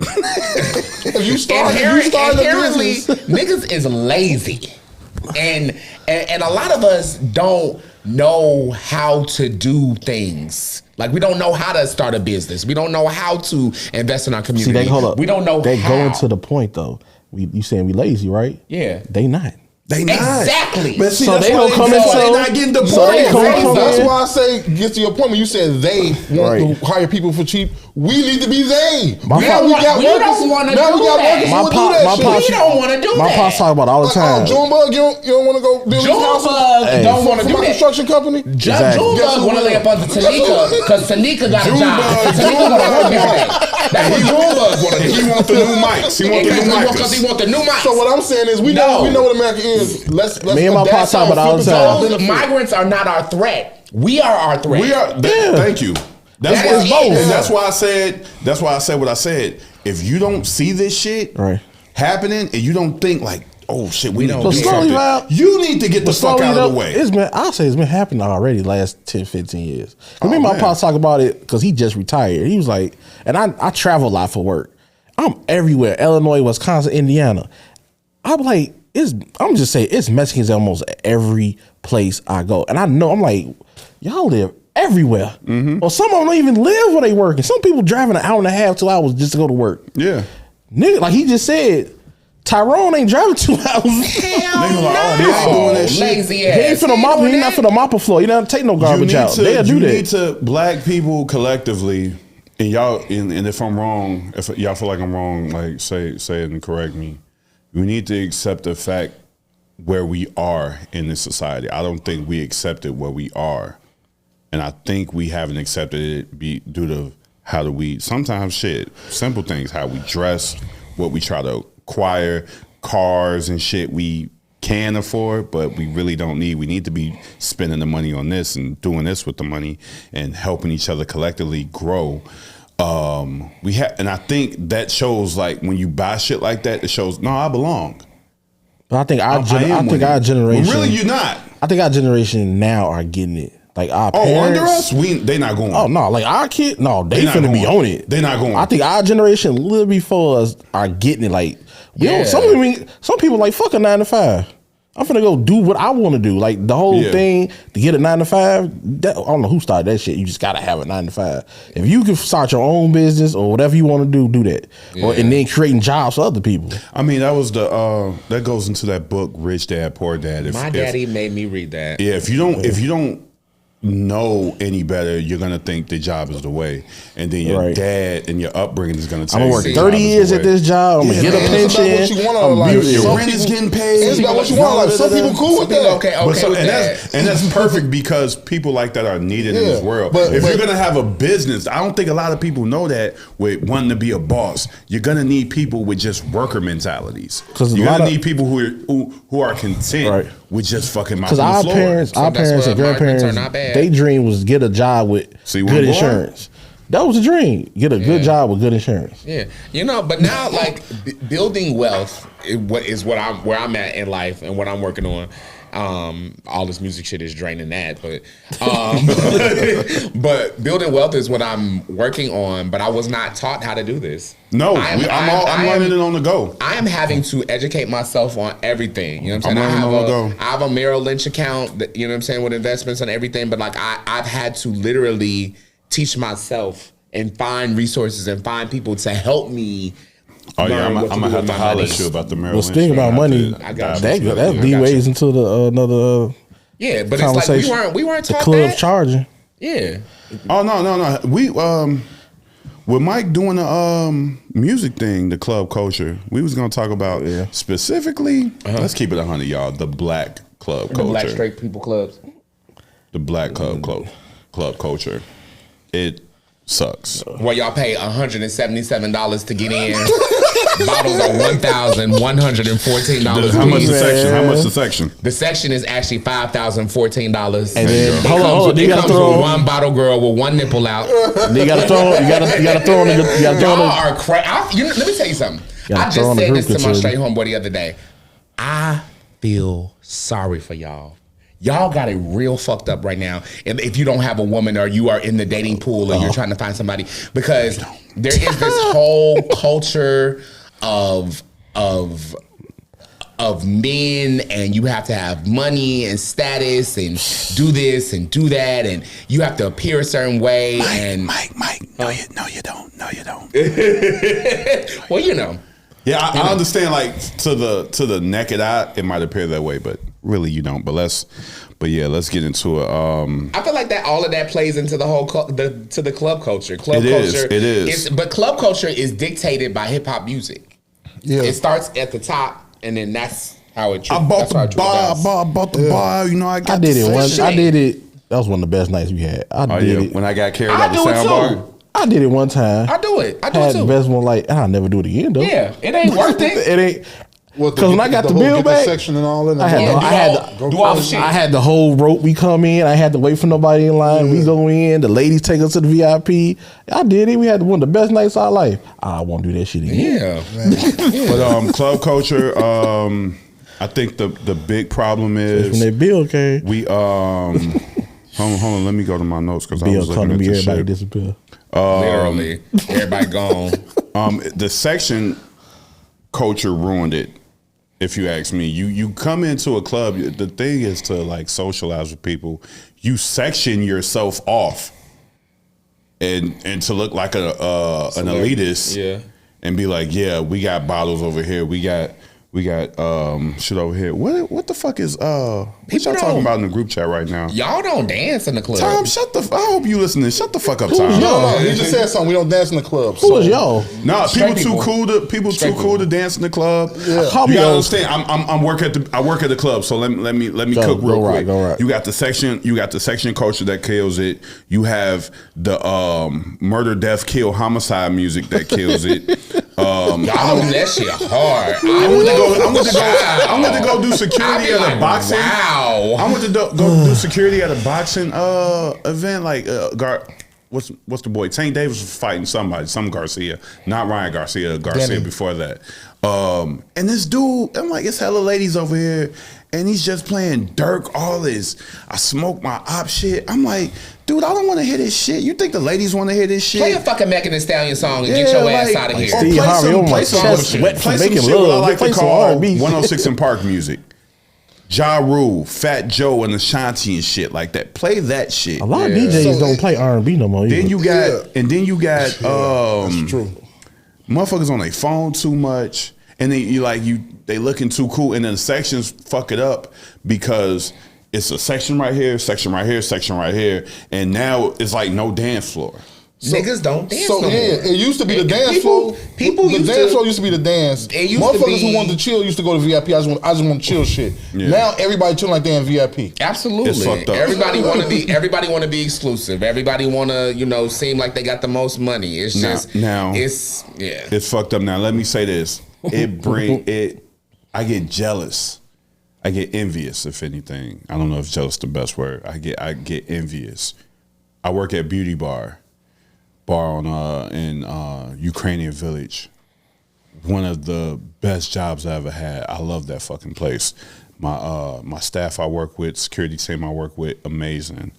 If you start
inherently, niggas is lazy. And a lot of us don't know how to do things. Like, we don't know how to start a business. We don't know how to invest in our community.
See, hold up.
We don't know
they
how.
going to the point though. you saying we lazy, right?
Yeah.
They not.
They not.
Exactly.
But see,
So
that's
they
why
gonna come
that's
in,
why they
so-
not getting deported.
so they gonna come
That's
in.
why I say, get to your point when you said they want
Right.
to hire people for cheap. We need to be they.
My
Now
pop-
we got
we
workers.
don't wanna
Now
do
we got
that.
workers
My
who will do
pop-
that
my
shit.
pop-
We don't want to do
My
that.
pops talk about it all the
Like,
time.
Junebug, you don't want to go build his house
Junebug don't want to
for
do
my
that.
construction company?
Exactly.
Junebug want to lay up under Tanika because Tanika got a job. Tanika want to work every day. That's what Junebug want to do.
He want the new mics. He want the new
Because he
mics.
want the new mics.
So what I'm saying is, we know what America is. Let's
Me and my
adapt
pops talk
our
about it all the
flip
time.
it
Those migrants are not our threat. We are our threat.
We are. Thank you. That's
That
why.
is both.
And that's why I said. That's why I said what I said. If you don't see this shit
Right.
happening, and you don't think like, oh shit, we don't
So
do
slowly,
something,
Rob,
you need to get the fuck out of the way.
I'll say it's been happening already last 10, 15 years. Me and my
man.
pops talk about it because he just retired. He was like, and I travel a lot for work. I'm everywhere. Illinois, Wisconsin, Indiana. I'm like, I'm just saying, it's Mexicans at almost every place I go. And I know, I'm like, y'all live everywhere. Or some of them don't even live where they working. Some people driving an hour and a half, 2 hours just to go to work.
Yeah.
Nigga, like he just said, Tyrone ain't driving 2 hours.
Niggas like, oh, they ain't doing that shit.
Lazy
He ain't
ass.
finna mop. He not finna mop a floor. He don't take no garbage out. They'll do
You
that.
need to black people collectively, and y'all. And if I'm wrong, if y'all feel like I'm wrong, like say it and correct me. We need to accept the fact where we are in this society. I don't think we accepted where we are, and I think we haven't accepted it due to how do we sometimes shit simple things, how we dress, what we try to acquire, cars and shit we can afford, but we really don't need. We need to be spending the money on this and doing this with the money and helping each other collectively grow. And I think that shows, like when you buy shit like that, it shows no, I belong.
But I think
I am winning.
our generation.
Well, really, you're not.
I think our generation now are getting it. Like our
Under
parents.
us, they not going.
Oh no, like our kid. No, they
not
finna be
going.
on it.
They not going.
I think our generation, a little before us, are getting it. Like
Yeah.
some people like fuck a 9 to 5. I'm finna go do what I want to do. Like the whole thing to get a 9 to 5. I don't know who started that shit. You just gotta have a 9 to 5. If you can start your own business or whatever you want to do that. And then creating jobs for other people.
I mean, that was that goes into that book, Rich Dad, Poor Dad.
My daddy made me read that.
Yeah, if you don't know any better, you're gonna think the job is the way, and then your dad and your upbringing is gonna tell
I'm
you
gonna work
the
30
job is
years
the
at
way.
this job. I'm gonna get a pension.
It's about what you want.
I'm
Like,
beautiful.
Your
some
rent is
people-
getting paid.
It's about what you want. Like some people cool with that.
Okay
But so,
with
and
that.
that's perfect because people like that are needed in this world.
but
If you're gonna have a business, I don't think a lot of people know that with wanting to be a boss, you're gonna need people with just worker mentalities.
'Cause
You're
a lot
gonna
of-
need people who are content with just fucking
Because
mopping
our
the floor.
parents
So that's
and
why migrants
grandparents,
are not bad.
they dream was get a job with
See where
good
I'm going?
insurance. That was a dream. Get a good job with good insurance.
Yeah, but now like building wealth is where I'm at in life and what I'm working on. All this music shit is draining that, but building wealth is what I'm working on. But I was not taught how to do this.
No, I'm learning it on the go.
I am having to educate myself on everything. You know what I'm saying?
I'm learning on the go.
I have a Merrill Lynch account. You know what I'm saying, with investments and everything. But like I've had to literally teach myself and find resources and find people to help me.
Oh yeah, I'm
learn what
gonna
do
have
with
to
my
holler
money.
at you about the Merrill
Well,
Lynch.
speaking about money,
I got
that
you.
that
I
lead
got
ways
you.
into the another
Yeah, but it's like
conversation.
we weren't
the
taught
club
that.
charging.
Yeah.
Oh no. We with Mike doing the music thing, the club culture. We was gonna talk about specifically. Let's keep it 100, y'all. The black club culture.
The black straight people clubs.
The black club culture. It sucks.
Where y'all pay $177 to get in. Bottles are $1,114.
How much the
Man.
section? How much the section?
The section is actually $5,014.
And then hold on,
It
you gotta
comes
throw
with one bottle girl with one nipple out.
you gotta throw on
Y'all
the
are crazy. Let me tell you something.
Gotta
I
throw
just
on the
said
group
this to my
consider.
straight homeboy the other day. I feel sorry for y'all. Y'all got it real fucked up right now. And if you don't have a woman or you are in the dating pool or you're trying to find somebody, because there is this whole culture of men, and you have to have money and status and do this and do that, and you have to appear a certain way.
Mike. No, you don't.
Well, you know.
Yeah, I understand. Like to the naked eye, it might appear that way, but really you don't. But let's get into it.
I feel like that all of that plays into the whole to the club culture. Club culture,
it is.
But club culture is dictated by hip hop music.
Yeah.
It starts at the top, and then that's how it.
I bought the bar. You know, I
did it once. I did it. That was one of the best nights we had. I did it
when I got carried out the sound bar.
I did it one time.
I do it
Had
too.
the best one. Like I'll never do it again though.
Yeah, it ain't worth it.
It ain't. Because when I got the bill back,
section and all that,
I had the whole rope. We come in. I had to wait for nobody in line. We go in. The ladies take us to the VIP. I did it. We had one of the best nights of our life. I won't do that shit again.
Yeah.
But club culture. I think the big problem is
when that bill came.
We hold on. Let me go to my notes because I was looking at this shit.
Everybody disappear.
Literally, everybody gone.
The section culture ruined it. If you ask me, you come into a club. The thing is to like socialize with people. You section yourself off, and to look like an elitist.
Yeah.
And be like, yeah, we got bottles over here. We got shit over here. What the fuck is what y'all talking about in the group chat right now?
Y'all don't dance in the club.
Tom, I hope you listening. Shut the fuck up, Tom.
No, he just said something. We don't dance in the club.
Who is y'all?
No, people too cool to dance in the club. Yeah. You gotta understand. I work at the club, so let me cook real quick.
Right.
You got the section culture that kills it. You have the murder, death, kill, homicide music that kills it.
Y'all do that shit hard.
I went to go do security at a boxing.
Wow.
I went to go do security at a boxing event. Like what's the boy? Tank Davis was fighting some Garcia, not Ryan Garcia. Denny. Before that. And this dude, I'm like, it's hella ladies over here, and he's just playing Dirk, all this. I smoke my op shit. I'm like, dude, I don't want to hear this shit. You think the ladies want to hear this shit?
Play a fucking Megan Thee Stallion song and get your ass out of here.
Steve Harvey, play some shit what I like to call
106 in Park music. Ja Rule, Fat Joe, and Ashanti and shit like that. Play that shit.
A lot of DJs don't play R&B no more.
Then you got that's
true.
Motherfuckers on their phone too much, and then they looking too cool, and then the sections fuck it up because it's a section right here, section right here, section right here, and now it's like no dance floor.
Niggas don't dance no more.
It used to be the dance floor. The dance floor used to be the dance. Motherfuckers who wanted to chill used to go to VIP. I just want to chill shit. Yeah. Now everybody chilling like they in VIP.
Absolutely.
It's fucked up.
Everybody want to be exclusive. Everybody want to seem like they got the most money. It's
it's fucked up. Now let me say this. I get jealous. I get envious, if anything. I don't know if jealous is the best word. I get envious. I work at Beauty Bar on in Ukrainian Village. One of the best jobs I ever had. I love that fucking place. My staff I work with, security team I work with, amazing.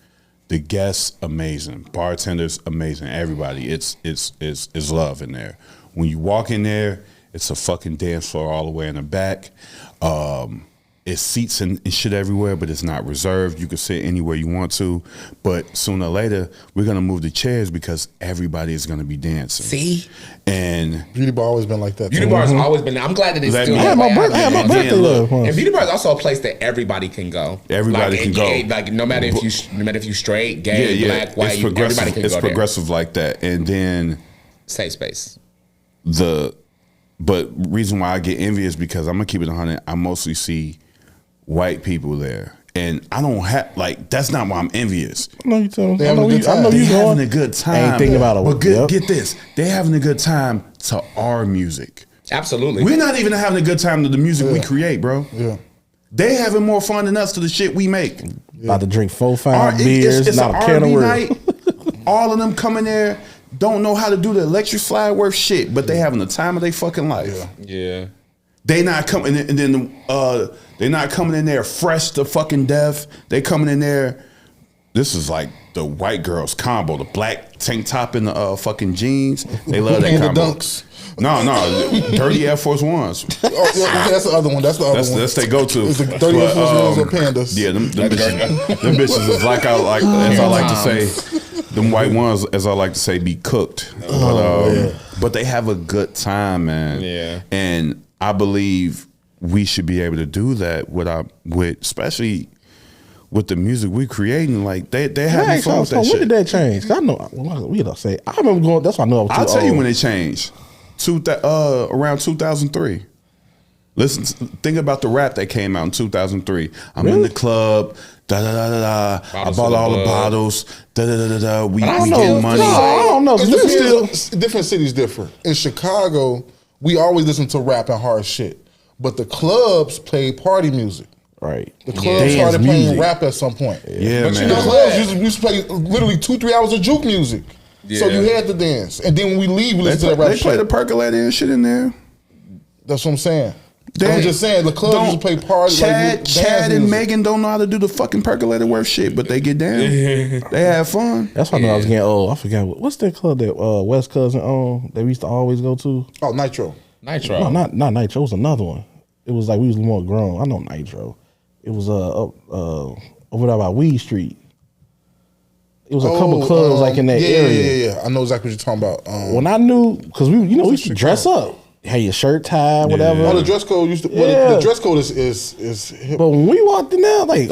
The guests, amazing. Bartenders, amazing. Everybody, it's love in there. When you walk in there, it's a fucking dance floor all the way in the back. It's seats and shit everywhere, but it's not reserved. You can sit anywhere you want to. But sooner or later, we're going to move the chairs because everybody is going to be dancing.
See?
And
Beauty Bar always been like that.
Beauty Bar has always been. I'm glad that it's still.
I had my birthday love.
And Beauty Bar is also a place that everybody can go.
Everybody can go.
Like no matter if you straight, gay, black, white, everybody can go.
It's progressive like that. And then
safe space.
But reason why I get envious because I'm gonna keep it 100. I mostly see white people there, and I don't have that's not why I'm envious.
I know you
They having a good time.
I ain't thinking about it.
But get this, they having a good time to our music.
Absolutely,
we're not even having a good time to the music we create, bro.
Yeah,
they having more fun than us to the shit we make.
About to drink 4-5 beers,
it's
not
an
a can of
night. All of them coming there don't know how to do the electric slide worth shit, but they having the time of their fucking life.
Yeah.
They not coming, and then they not coming in there fresh to fucking death. They coming in there. This is like the white girls combo, the black tank top and the fucking jeans. They love that combo.
Dunks.
No, dirty Air Force Ones.
That's the other one. That's one.
That's they go to.
It's the dirty Air Force Ones or Pandas.
Yeah, them bitches is like as I like to say. Them white ones, as I like to say, be cooked. But they have a good time, man.
Yeah.
And I believe we should be able to do that with especially with the music we creating. Like they having fun with that shit.
When did that change? 'Cause I know we don't say. I remember going. That's why I know I was too
I'll tell you
old.
when it changed. Around 2003. Listen, think about the rap that came out in 2003. I'm in the club. Da da da da da. I bought all the bottles. Da da da da da. We get money.
I don't know.
Different cities different. In Chicago, we always listen to rap and hard shit, but the clubs play party music.
Right.
The clubs started playing rap at some point.
Yeah,
but
man.
the clubs used to play literally 2-3 hours of juke music. So you had to dance, and then when we leave, we listen to that rap.
They play the percolator and shit in there.
That's what I'm saying. I'm just saying the clubs used to play party.
Chad and Megan don't know how to do the fucking percolator worth shit, but they get down. They have fun.
That's why I know I was getting old. I forgot what's that club that West Cousin owned that we used to always go to.
Oh, Nitro.
No, not Nitro. It was another one. It was like we was more grown. I know Nitro. It was over there by Weed Street. It was a couple clubs like in that area.
Yeah. I know exactly what you're talking about.
When I knew, because we used to dress up. Had your shirt tied, whatever.
Oh, the dress code used to. Well, the dress code is hip.
But when we walked in there, like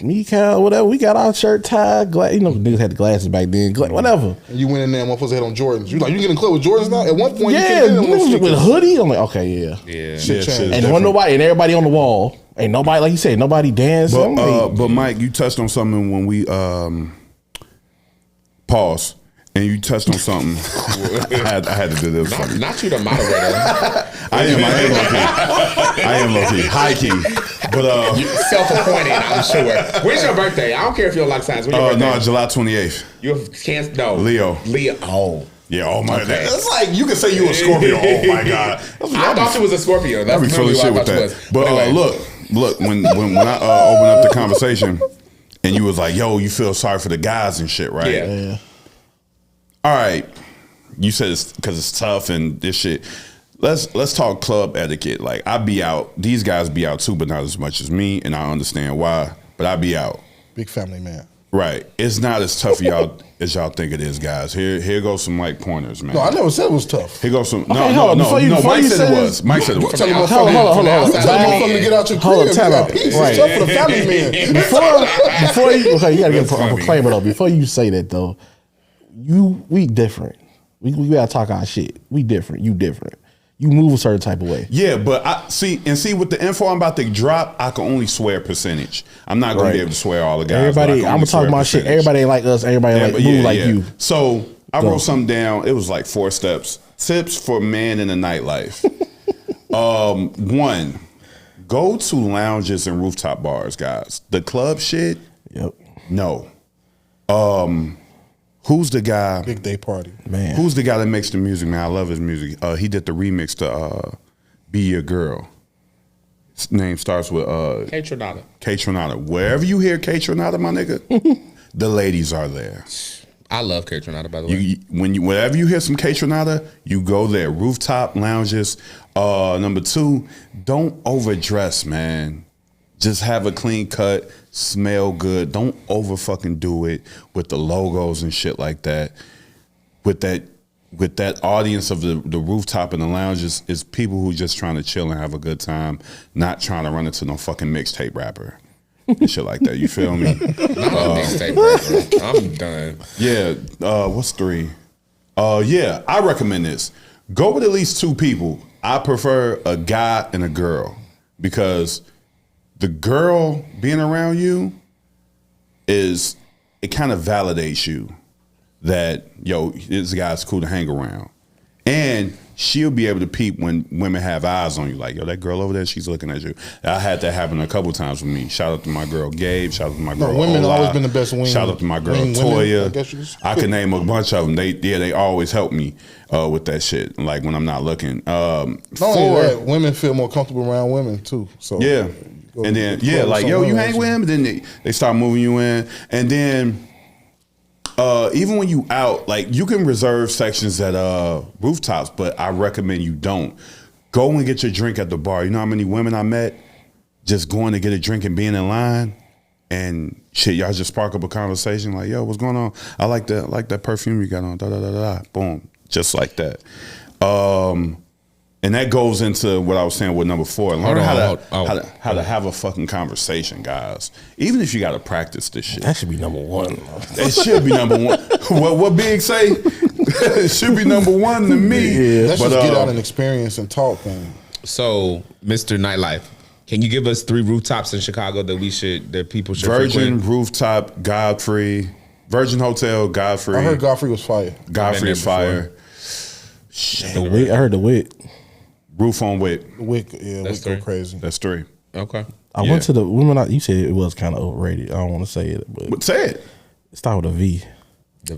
me, Cal, whatever, we got our shirt tied. Niggas had the glasses back then. Whatever.
And you went in there, and motherfuckers had on Jordans. You get in the club with Jordans now. At one point,
yeah,
you couldn't
with a hoodie. I'm like, okay,
yeah. Shit changed.
And wasn't nobody, and everybody on the wall. Ain't nobody, like you said, nobody dancing.
But Mike, you touched on something when we pause. And you touched on something. I had to do this.
Not you, the moderator.
I am low key. High key. But
self-appointed, I'm sure. When's your birthday? I don't care if you're like signs. When's your birthday?
No, July 28th.
You can't. No,
Leo.
Oh.
Yeah, oh my god. That's like you can say you a Scorpio. Oh my god.
I thought you was a Scorpio. That's
be full of shit with that. But
anyway.
look, when I opened up the conversation and you was like, yo, you feel sorry for the guys and shit, right?
Yeah.
All right, you said it's because it's tough and this shit. Let's talk club etiquette. Like I be out, these guys be out too, but not as much as me, and I understand why. But I be out.
Big family man.
Right. It's not as tough as y'all think it is, guys. Here goes some like pointers, man.
No, I never said it was tough.
Here goes some.
No.
Mike said it was. Mike said it was.
Tell the motherfucker to get out your crib.
Time out.
It's tough for the family man.
Before you, okay, you gotta get a proclaimer though. Before you say that though. We different. We gotta talk our shit. We different. You different. You move a certain type of way.
Yeah, but I see with the info I'm about to drop, I can only swear percentage. I'm not gonna be able to swear all the guys.
Everybody, I'm gonna talk my shit. Everybody ain't like us. Everybody like move like you.
So I wrote something down. It was like 4 steps. Tips for men in the nightlife. 1, go to lounges and rooftop bars, guys. The club shit.
Yep.
No. Who's the guy?
Big day party.
Man.
Who's the guy that makes the music, man? I love his music. He did the remix to Be Your Girl. His name starts with
K Tronada.
K Tronada. Wherever you hear K Tronada, my nigga, the ladies are there.
I love K Tronada, by the way.
Whenever you hear some K Tronada, you go there. Rooftop lounges. Number 2, don't overdress, man. Just have a clean cut, smell good. Don't over fucking do it with the logos and shit like that. With that audience of the rooftop and the lounges is people who just trying to chill and have a good time, not trying to run into no fucking mixtape rapper and shit like that. You feel me?
Mixtape rapper. I'm done.
Yeah. What's 3? Yeah, I recommend this. Go with at least 2 people. I prefer a guy and a girl because the girl being around you it kind of validates you that, yo, this guy's cool to hang around. And she'll be able to peep when women have eyes on you. Like, yo, that girl over there, she's looking at you. I had that happen a couple times with me. Shout out to my girl Gabe. Shout out to my girl
women
Ola.
always been the best wing.
Shout out to my girl Toya. I can name a bunch of them. They always help me with that shit. Like when I'm not looking.
Not only that, women feel more comfortable around women too. So
yeah. And then, like, yo, you hang with him, and then they start moving you in. And then, even when you out, like, you can reserve sections at rooftops, but I recommend you don't. Go and get your drink at the bar. You know how many women I met just going to get a drink and being in line? and shit, y'all just spark up a conversation like, yo, what's going on? I like that perfume you got on. Da da da da. Boom, just like that. And that goes into what I was saying with number 4. Learn how to have a fucking conversation, guys. Even if you got to practice this shit.
That should be number 1.
It should be number 1. What Big say? It should be number 1 to me.
Yeah. Let's just get out and experience and talk, man.
So, Mr. Nightlife, can you give us 3 rooftops in Chicago that people should
Virgin,
frequent?
Rooftop, Godfrey, Virgin Hotel, Godfrey.
I heard Godfrey was fire.
Godfrey is fire.
The Wit, I heard the Wit.
Roof on Wit.
Wick, yeah,
That's
Wick go
3.
crazy.
That's 3.
Okay.
I went to the women. You said it was kind of overrated. I don't want to say it,
But say it.
it started with a V.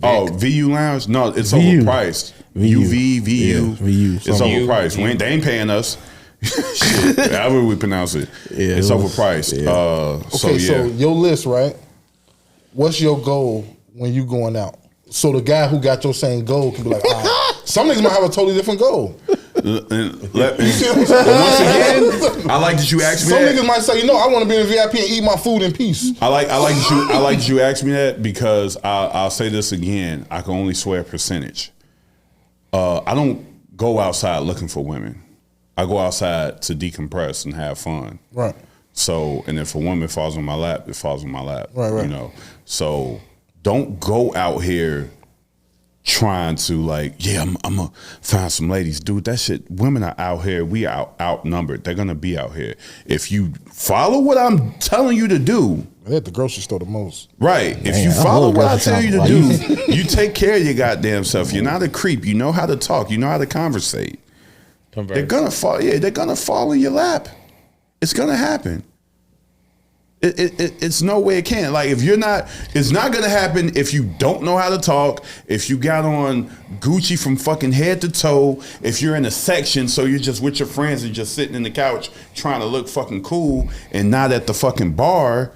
Oh, VU Lounge? No, it's
VU.
overpriced.
VU.
UV, VU.
Yeah, VU.
It's
Something.
overpriced. They ain't paying us. Shit, however we pronounce it.
Yeah,
It's
it was-
overpriced.
yeah.
So your list, right? What's your goal when you going out? So the guy who got your same goal can be like, all right. Some niggas might have a totally different goal.
Once again, I like that you asked me
Some
that.
niggas might say, I want to be in the VIP and eat my food in peace.
I like that you asked me that because I'll say this again. I can only swear percentage. I don't go outside looking for women. I go outside to decompress and have fun.
Right.
So, and if a woman falls on my lap, it falls on my lap.
Right.
You know. So don't go out here trying to I'm gonna find some ladies. Dude, that shit, women are out here. We are outnumbered. They're gonna be out here. If you follow what I'm telling you to do,
They at the grocery store the most.
right. If
Man,
you
I
follow
love
what I
grocery
tell you to
shopping.
do, you take care of your goddamn self. You're not a creep. You know how to talk. You know how to conversate. They're gonna fall. Yeah, they're gonna fall in your lap. It's gonna happen. It's no way it can. Like if you're not, it's not gonna happen if you don't know how to talk. If you got on Gucci from fucking head to toe. If you're in a section, so you're just with your friends and just sitting in the couch trying to look fucking cool and not at the fucking bar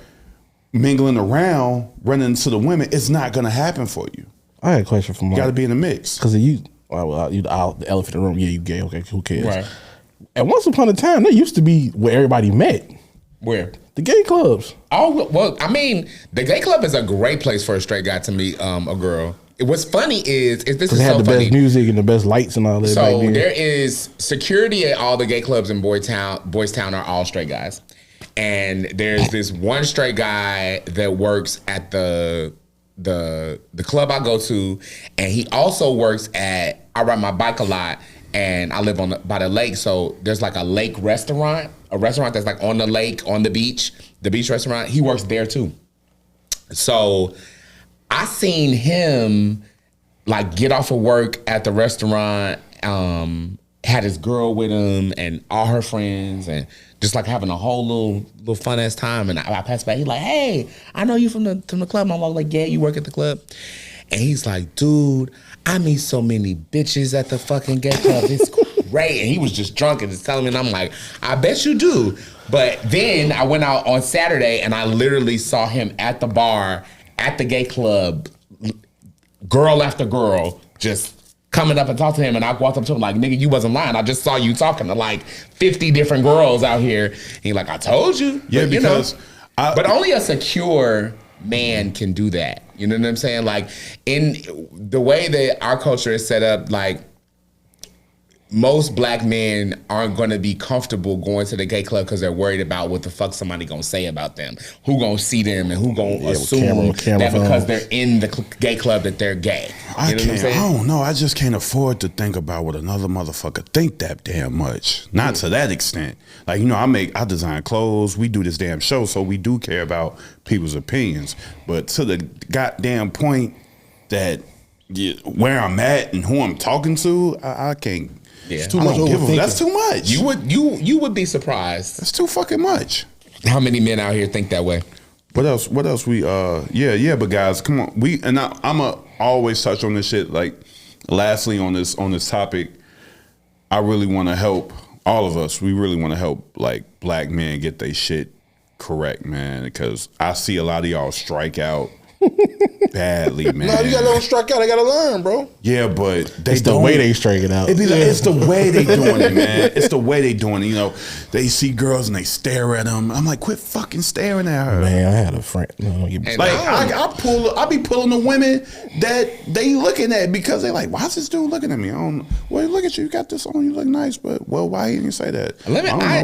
mingling around, running into the women. It's not gonna happen for you.
I had a question for Mike.
You got to be in the mix.
Because you the elephant in the room. Yeah, you gay. Okay, who cares?
Right.
And once upon a time, there used to be where everybody met.
Where?
The gay clubs.
Oh, well, I mean, the gay club is a great place for a straight guy to meet a girl. What's funny is this
Because
is
they had
so
the
funny.
best music and the best lights and all that. back
So
then.
there is security at all the gay clubs in Boys Town are all straight guys. And there's this one straight guy that works at the club I go to, and he also works at, I ride my bike a lot, and I live by the lake, so there's like a lake restaurant, a restaurant that's like on the lake, on the beach restaurant. He works there too. So I seen him like get off of work at the restaurant, had his girl with him and all her friends, and just like having a whole little fun ass time. And I passed by, he's like, "Hey, I know you from the club." And I'm like, "Yeah, you work at the club?" And he's like, "Dude, I meet so many bitches at the fucking gay club. It's great." And he was just drunk and just telling me, and I'm like, "I bet you do." But then I went out on Saturday and I literally saw him at the bar at the gay club, girl after girl, just coming up and talk to him. And I walked up to him like, "Nigga, you wasn't lying. I just saw you talking to like 50 different girls out here." And he like, "I told you."
Yeah,
But,
because
but only a secure man can do that. You know what I'm saying? Like in the way that our culture is set up, like most black men aren't going to be comfortable going to the gay club because they're worried about what the fuck somebody gonna say about them, who gonna see them, and who gonna assume
camera
that because
phone.
they're in the gay club that they're gay.
I
You know what I'm
can't.
saying?
I don't know. I just can't afford to think about what another motherfucker think that damn much. Not to that extent. Like, you know, I design clothes. We do this damn show, so we do care about people's opinions. But to the goddamn point that where I'm at and who I'm talking to, I can't.
Yeah.
It's too
I
much
don't give a,
overthinking.
that's too much.
You would be surprised
That's too fucking much.
how many men out here think that way.
What else? What else? But guys, come on. I'ma always touch on this shit. Like, lastly on this topic, I really want to help all of us. We really want to help like black men get their shit correct, man. Because I see a lot of y'all strike out badly, man.
No, you gotta let them strike out. They gotta learn, bro.
Yeah, but
It's the way they strike it out.
It be like, it's the way they doing it, man. It's the way they doing it. You know, they see girls and they stare at them. I'm like, quit fucking staring at her.
Man, I had a friend. No, you
Like I be pulling the women that they looking at because they like, why's this dude looking at me? I don't. Well, look at you. You got this on. You look nice, but well, why didn't you say that? I don't know why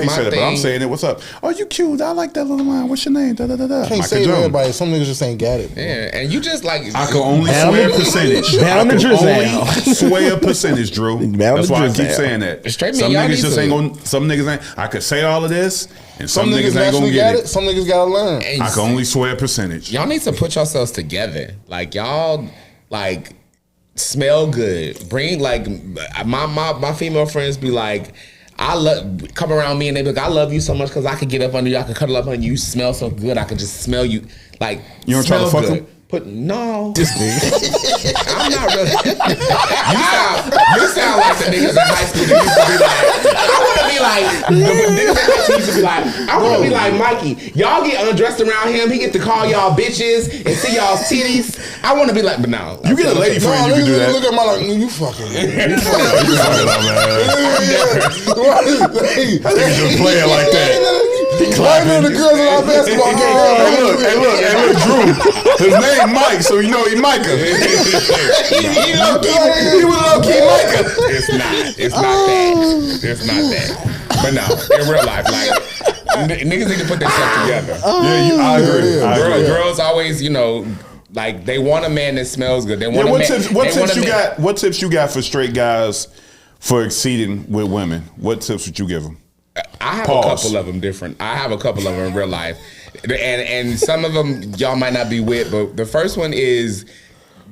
you say that, but I'm saying it. What's up? Oh, you cute. I like that little line. What's your name? Da da da da.
Can't say it to everybody. Some niggas just ain't got it. Bro.
Yeah, and you just like
I can only sway a percentage. I can only sway a percentage, Drew. That's why I keep saying that. Some niggas just ain't gonna. Some niggas ain't. I could say all of this, and some niggas ain't gonna get it.
Some niggas gotta learn.
I can only sway a percentage.
Y'all need to put yourselves together. Like y'all, like smell good. Bring like my female friends be like. I love come around me and they be like, I love you so much because I could get up under you, I could cuddle up under you. You smell so good, I could just smell you. Like
you don't try to fuck them?
No, I'm not really. You sound like the niggas in high school that used to be like. I want to be like the niggas in high school used to be like. I want to be like Mikey. Y'all get undressed around him. He get to call y'all bitches and see y'all's titties. I want to be like, but no.
You get a lady friend, you can do that.
Look at my like, you fucking. You
just playing like that.
He clapping the girls in our basketball game.
Hey, look, Drew. His name Mike, so you know he Micah. He was low-key Micah.
It's not that. It's not that. But no, in real life, like niggas need to put themselves together.
I agree.
Girls always, you know, like they want a man that smells good. They want
What tips you got for straight guys for exceeding with women? What tips would you give them?
I have a couple of them different. I have a couple of them in real life, and some of them y'all might not be with. But the first one is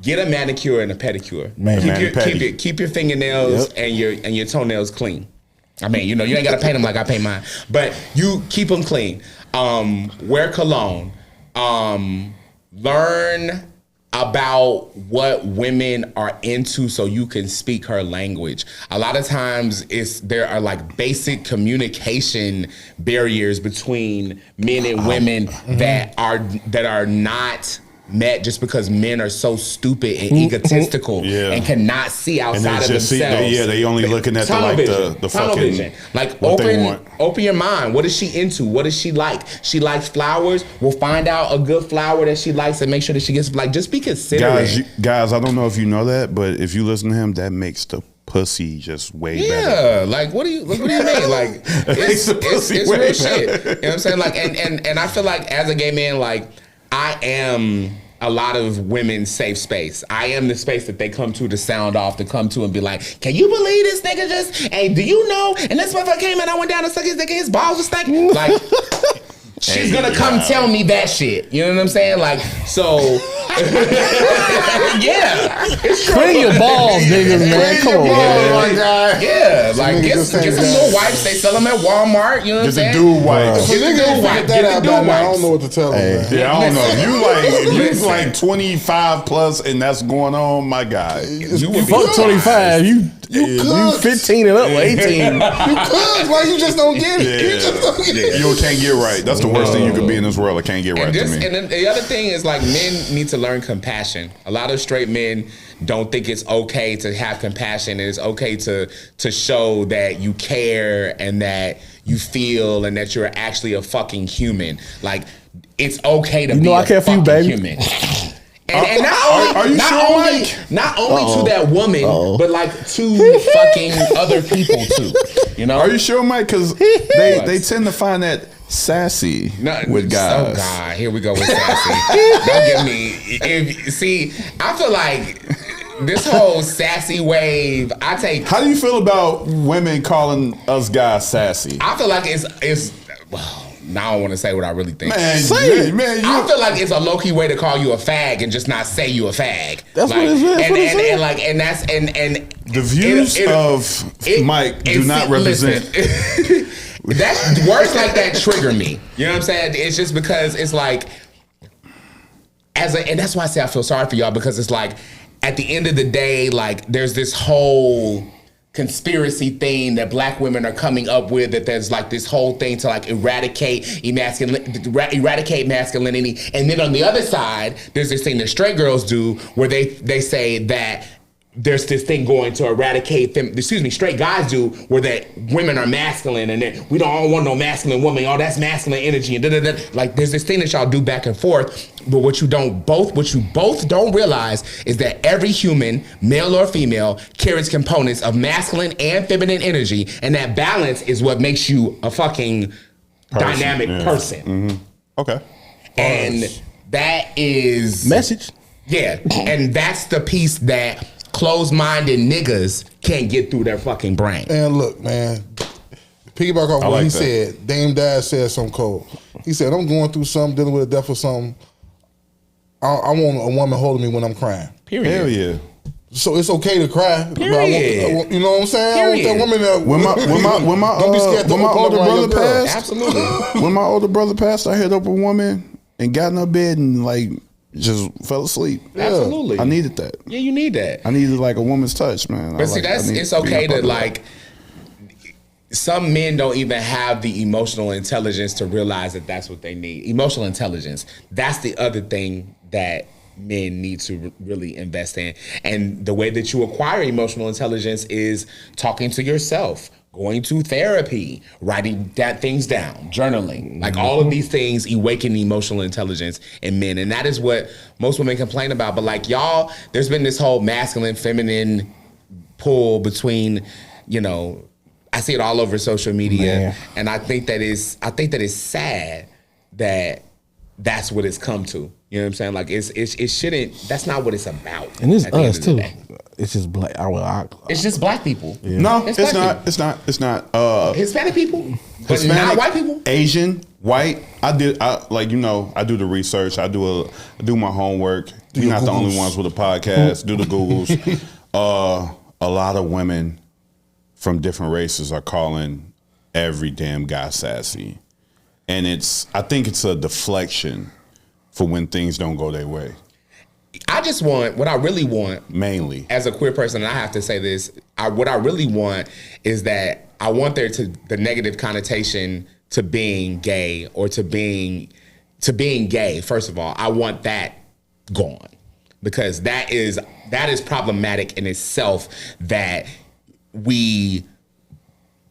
get a manicure and a pedicure. Keep your fingernails and your toenails clean. I mean, you know, you ain't gotta paint them like I paint mine, but you keep them clean. Wear cologne. Learn about what women are into so you can speak her language. A lot of times there are like basic communication barriers between men and women that are not met just because men are so stupid and egotistical and cannot see outside of themselves.
They only looking at the fucking
vision. Like open your mind. What is she into? What does she like? She likes flowers. We'll find out a good flower that she likes and make sure that she gets like just be considerate.
Guys, I don't know if you know that, but if you listen to him, that makes the pussy just way better.
Yeah, like what do you mean? Like it's real shit. You know what I'm saying? Like and I feel like as a gay man, like I am a lot of women's safe space. I am the space that they come to sound off, to come to and be like, can you believe this nigga just, hey, do you know? And this motherfucker came and I went down and sucked his dick and his balls was stinking. Like, she's gonna come tell me that shit. You know what I'm saying? Like, so, yeah.
Clean your balls, niggas, man. Come on, man.
Yeah, like, get some little wipes. They sell them at Walmart. You know what I'm saying?
Get the dude wipes.
So niggas figured that out by now. I don't know what to tell them.
Yeah, I don't know. If you like 25 plus and that's going on, my guy.
You fuck 25. You 15 and up, 18.
You could, like you just don't get it.
Yeah.
You just don't get it.
You can't get right. That's the worst thing you could be in this world. I can't get right to me.
And then the other thing is like men need to learn compassion. A lot of straight men don't think it's okay to have compassion. It's okay to show that you care and that you feel and that you're actually a fucking human. Like it's okay to be a fucking human. And not only to that woman, but like to fucking other people too. You know?
Are you sure, Mike? Because they tend to find that sassy with guys.
Oh God, here we go with sassy. Don't get me. I feel like this whole sassy wave. How
do you feel about women calling us guys sassy?
I feel like it's. Well, now I don't want to say what I really think.
Man,
I feel like it's a low key way to call you a fag and just not say you a fag.
That's
like,
what it is.
And that's
the views of Mike do not represent.
That words like that trigger me. You know what I'm saying? It's just because it's like and that's why I say I feel sorry for y'all, because it's like at the end of the day, like there's this whole conspiracy thing that black women are coming up with, that there's like this whole thing to like eradicate masculinity. And then on the other side, there's this thing that straight girls do where they say that there's this thing going to eradicate straight guys do where that women are masculine and that we don't want no masculine woman. Oh, that's masculine energy and da-da-da. Like there's this thing that y'all do back and forth. But what you both don't realize is that every human, male or female, carries components of masculine and feminine energy, and that balance is what makes you a fucking dynamic person.
Mm-hmm. Okay.
And that is
message.
Yeah, and that's the piece that closed-minded niggas can't get through their fucking brain.
And look, man, piggyback off what he said, Dame Dad said something cold. He said, I'm going through something, dealing with a death or something. I want a woman holding me when I'm crying.
Period.
Hell yeah.
So it's okay to cry.
Period.
You know what I'm saying?
Period.
I want that woman that
When my older brother passed,
absolutely.
When my older brother passed, I hit up a woman and got in her bed and like just fell asleep.
Absolutely.
I needed that.
Yeah, you need that.
I needed like a woman's touch, man.
But see, it's okay to like. Some men don't even have the emotional intelligence to realize that that's what they need. Emotional intelligence. That's the other thing that men need to really invest in. And the way that you acquire emotional intelligence is talking to yourself, going to therapy, writing things down, journaling. Like all of these things awaken emotional intelligence in men. And that is what most women complain about. But like y'all, there's been this whole masculine, feminine pull between, you know, I see it all over social media. Man. And I think that it's sad that that's what it's come to. You know what I'm saying? Like it shouldn't. That's not what it's about.
And it's us too. It's just black.
It's just black people.
Yeah. No, it's not. It's not.
Hispanic people, but
Hispanic,
not white people.
Asian, white. I do the research. I do my homework. We're not the only ones with a podcast. Do the Googles. A lot of women from different races are calling every damn guy sassy. And I think it's a deflection for when things don't go their way.
I just want, what I really want,
mainly
as a queer person, and I have to say this, what I really want is that I want the negative connotation to being gay or to being gay. First of all, I want that gone, because that is problematic in itself, that we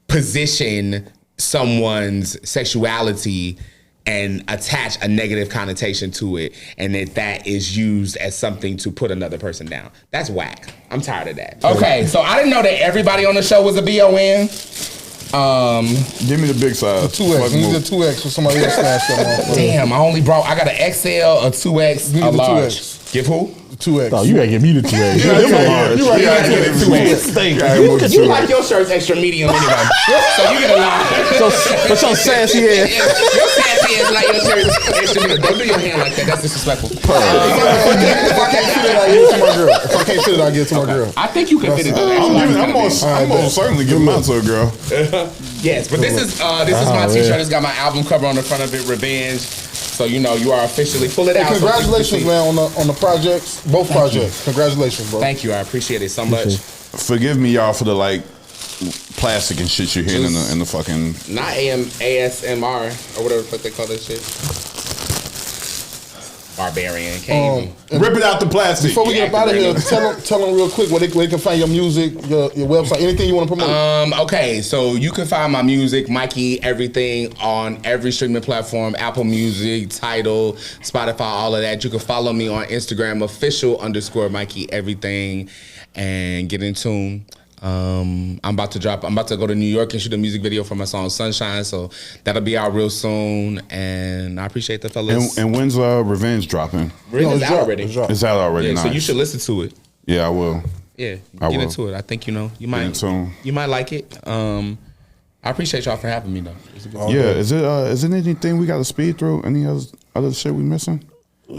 position someone's sexuality and attach a negative connotation to it, and that is used as something to put another person down. That's whack. I'm tired of that. Okay, so I didn't know that everybody on the show was a BON.
Give me the big size.
2X. You need a 2X for somebody else snatched that off.
Damn, I got an XL, a 2X, a large. 2X. Give who?
2X.
Oh, you gotta give me the 2X.
You gotta get a 2X. Because you like your shirts extra medium anyway. So you get a large.
But so sassy ass.
Your sassy ass like your shirts extra medium. Don't do your hand like that. That's disrespectful.
If I can't fit it, I give it to my girl. If I can't fit it, I give it to my girl.
I think you can fit it.
I'm gonna certainly give them out to a girl.
Yes, but this is my t-shirt. It's got my album cover on the front of it, Revenge. So you know you are officially pull it out.
Congratulations, man, on the projects, both projects. Congratulations, bro.
Thank you, I appreciate it so much.
Forgive me, y'all, for the like plastic and shit you're hearing in the fucking.
Not ASMR or whatever the fuck they call that shit. Barbarian.
Rip it out the plastic.
Before we get up out of here, tell them real quick where they can find your music, your website, anything you want to promote.
Okay, so you can find my music, Mikey, everything on every streaming platform, Apple Music, Tidal, Spotify, all of that. You can follow me on Instagram, official_Mikey everything, and get in tune. I'm about to go to New York and shoot a music video for my song Sunshine, so that'll be out real soon, and I appreciate the fellas.
And when's Revenge dropping?
It's out already.
It's out already.
Yeah,
nice.
So you should listen to it.
Yeah, I will.
Yeah, get into it. I think you might like it. I appreciate y'all for having me though.
Yeah, is it anything we got to speed through? Any other shit we missing?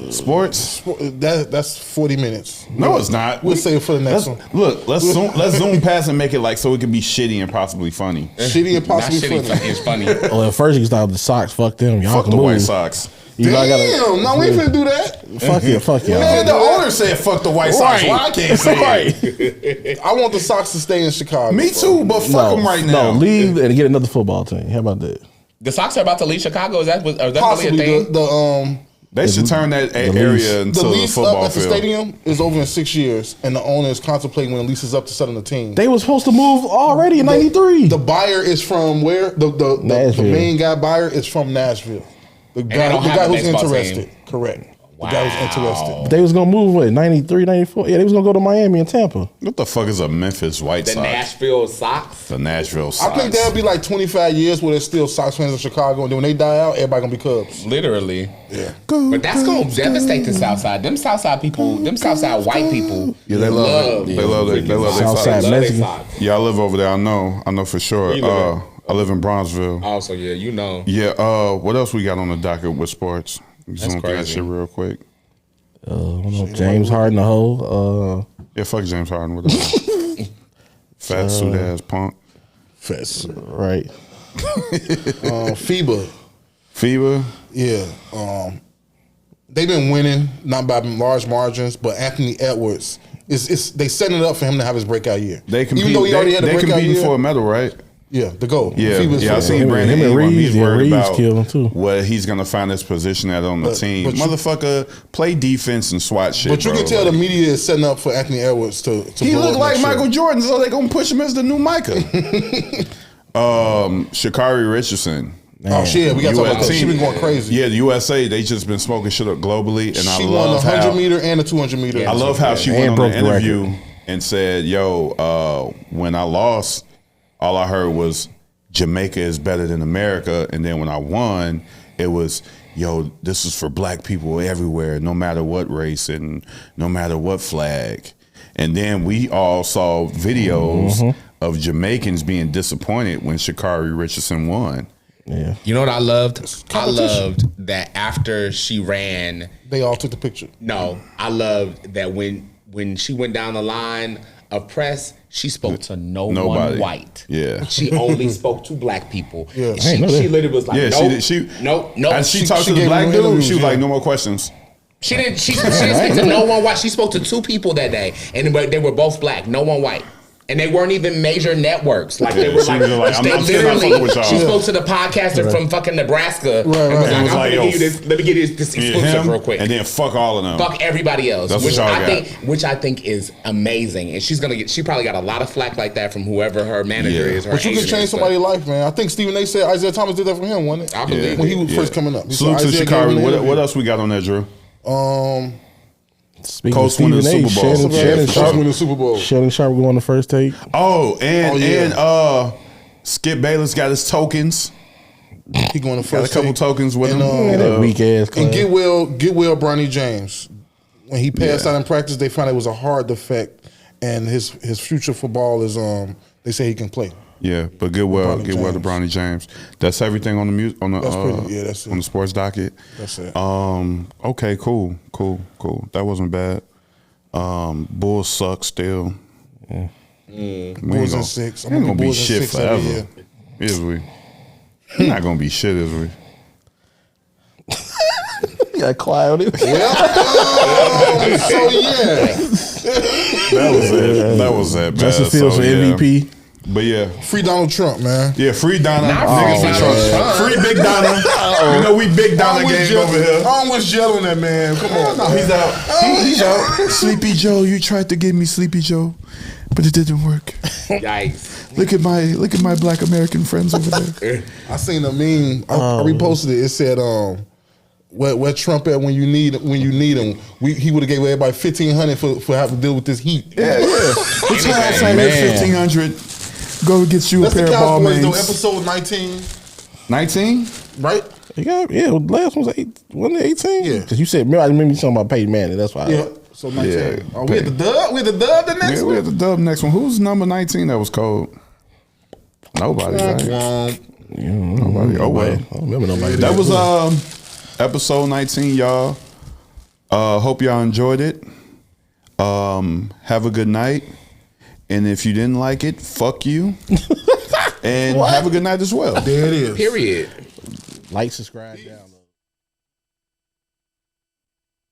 Sports?
That's 40 minutes.
No, it's not.
We'll save it for the next one.
Look, let's zoom past and make it like so it can be shitty and possibly funny.
Shitty and possibly
Not
funny.
shitty, it's funny.
Well, at first you start with the Sox. Fuck them. Y'all
Fuck
can
the
move.
White Sox.
You know, I
Damn, no, we ain't finna do that.
Fuck you. Fuck y'all.
Man, the owner said fuck the White Sox.
Right.
Why I can't say it?
I want the Sox to stay in Chicago.
Me too, but fuck them right now.
No, leave and get another football team. How about that?
The Sox are about to leave Chicago. Is that really a
Possibly
thing?
They should turn that area into
the
a
lease up
football
at the
field.
stadium is over in 6 years, and the owner is contemplating when the lease is up to selling the team.
They were supposed to move already in '93.
The buyer is from where? The
Nashville.
main guy buyer is from Nashville. The
they
guy,
don't
the
have
guy
a
who's
baseball
interested.
team.
Correct. The guy who's interested.
They was gonna move what 93, 94. Yeah, they was gonna go to Miami and Tampa.
What the fuck is a Memphis White
The
Sox?
Nashville Sox.
The Nashville Sox.
I think there'll be like 25 years where there's still Sox fans in Chicago, and then when they die out, everybody gonna be Cubs.
Literally.
Yeah.
But that's gonna devastate the South Side. Them South Side people, them South Side white people.
Yeah, they love it. They love it. They love their
Southside
Sox.
Mexican.
Yeah, I live over there. I know for sure.
You live
I live in Bronzeville.
Oh, so yeah, you know.
Yeah. What else we got on the docket with sports? Zoom through that
crazy.
shit real quick.
I don't know, James Harden the whole.
Yeah, fuck James Harden with that. Fat suit ass punk.
Fest.
Right.
FIBA.
FIBA.
Yeah. They've been winning, not by large margins, but Anthony Edwards they setting it up for him to have his breakout year.
They compete.
Even though he already had a
they
breakout
competing
year.
for a medal, right?
Yeah, the goal.
Yeah,
FIBA's
I
for-
seen
Him
Brandon
and
Ingram.
Reeves,
He's worried
Reeves
about
killed him too.
where he's gonna find his position at on the team.
but you-
Motherfucker, play defense and SWAT shit.
But you
bro.
can tell the media is setting up for Anthony Edwards to
He
blow
look
up
like
next year.
Michael Jordan, so they gonna push him as the new Micah. Sha'Carri Richardson.
Oh shit, we got to talk about that.
USA.
She been going crazy.
Yeah, the USA, they just been smoking shit up globally, and
She
I
won the
love
100
how
meter and the 200 meter.
I love how she
And
went on
broke
the
the
interview
record.
and said, "Yo, when I lost, all I heard was Jamaica is better than America, and then when I won, it was." Yo, this is for black people everywhere, no matter what race and no matter what flag. And then we all saw videos of Jamaicans being disappointed when Sha'Carri Richardson won.
Yeah.
You know what I loved? I
competition.
loved that after she ran.
They all took the picture.
No, I loved that when she went down the line of press, she spoke to
Nobody.
one white.
Yeah.
She only spoke to black people.
Yeah.
I
She
ain't know that.
literally was like,
Yeah,
nope,
she
nope.
As she talked
she
to the
gave
black
him
dude,
interviews,
she was
yeah.
like, no more questions.
She didn't speak to no one white. She spoke to two people that day, and they were both black, no one white. And they weren't even major networks. Like they
Yeah,
were
she
like,
was like, I'm
they
not- still not fucking with y'all.
she spoke to the podcaster from fucking Nebraska. And was
right.
like,
It was
I'm
like,
gonna
yo,
give you this. Let me get this
Yeah,
exclusive
him,
real quick.
and then fuck all of them.
Fuck everybody else,
That's what
which
y'all
I
got.
think, is amazing. And she's gonna get. She probably got a lot of flack like that from whoever her manager
Yeah.
is. Her
But you can
agent
change
is, but
somebody's life, man. I think Stephen A. said Isaiah Thomas did that for him, wasn't it?
I believe
when
it.
he was first coming up. He
Salute to
said Isaiah gave him
Sha'Carri.
an
What
interview.
else we got on there, Drew?
Speaking
Colts
of
winning
Stephen
the
A,
Super Bowl.
Shannon,
Yeah,
Shannon
for
Sharp,
Sharp win the Super Bowl.
Shannon Sharp going the first take.
Oh, and
yeah.
Skip Bayless got his tokens.
He going to
Got
first
a couple
take.
tokens with
And,
him.
Man, that weak ass class.
And get well, Bronny James. When he passed out in practice, they found it was a hard defect, and his future for ball is they say he can play.
Yeah, but get well
Bronny
to
James.
Bronny James. That's everything on the music on the
That's pretty- yeah, that's it.
on the sports docket.
That's it.
Okay, cool. That wasn't bad. Bulls suck still.
Yeah.
Bulls in 6.
We ain't gonna be
Bulls in
shit
6 every
forever.
year.
Is we? We're not gonna be shit, is we?
You got clouded.
So yeah,
That was that bad.
Justin Fields
So,
for
yeah.
MVP.
But yeah,
free Donald Trump, man.
yeah, free Donna.
Not
Niggas
free
be
Donald
trying-
Trump.
Free Big Donna. You know we Big Donna gang over here.
I don't wish jail on that man. Come on,
No, he's out. He's out. Sleepy Joe, you tried to give me Sleepy Joe, but it didn't work.
Yikes.
Look at my Black American friends over there.
I seen a meme. I reposted it. It said, "Where Trump at when you need him? He would have gave everybody $1,500 for having to deal with this heat."
Yeah. The time say
Man.
1,500. Go get you
That's
a
the
pair of ball
Cowboys though.
mates.
Episode 19,
19?
right?
Yeah, the last one was 8. Wasn't it 18?
Yeah.
Because you said, I remember you talking about Peyton Manning. That's why.
Yeah. So 19.
Yeah.
Oh, we had the dub. We had the dub. The next
Yeah, we
one.
had the dub next one. Who's number 19 that was cold? Nobody, right? Nobody. Oh, well.
I don't remember nobody.
That was episode 19, y'all. Hope y'all enjoyed it. Have a good night. And if you didn't like it, fuck you. And have a good night as well.
There it is.
Period.
Like, subscribe, download.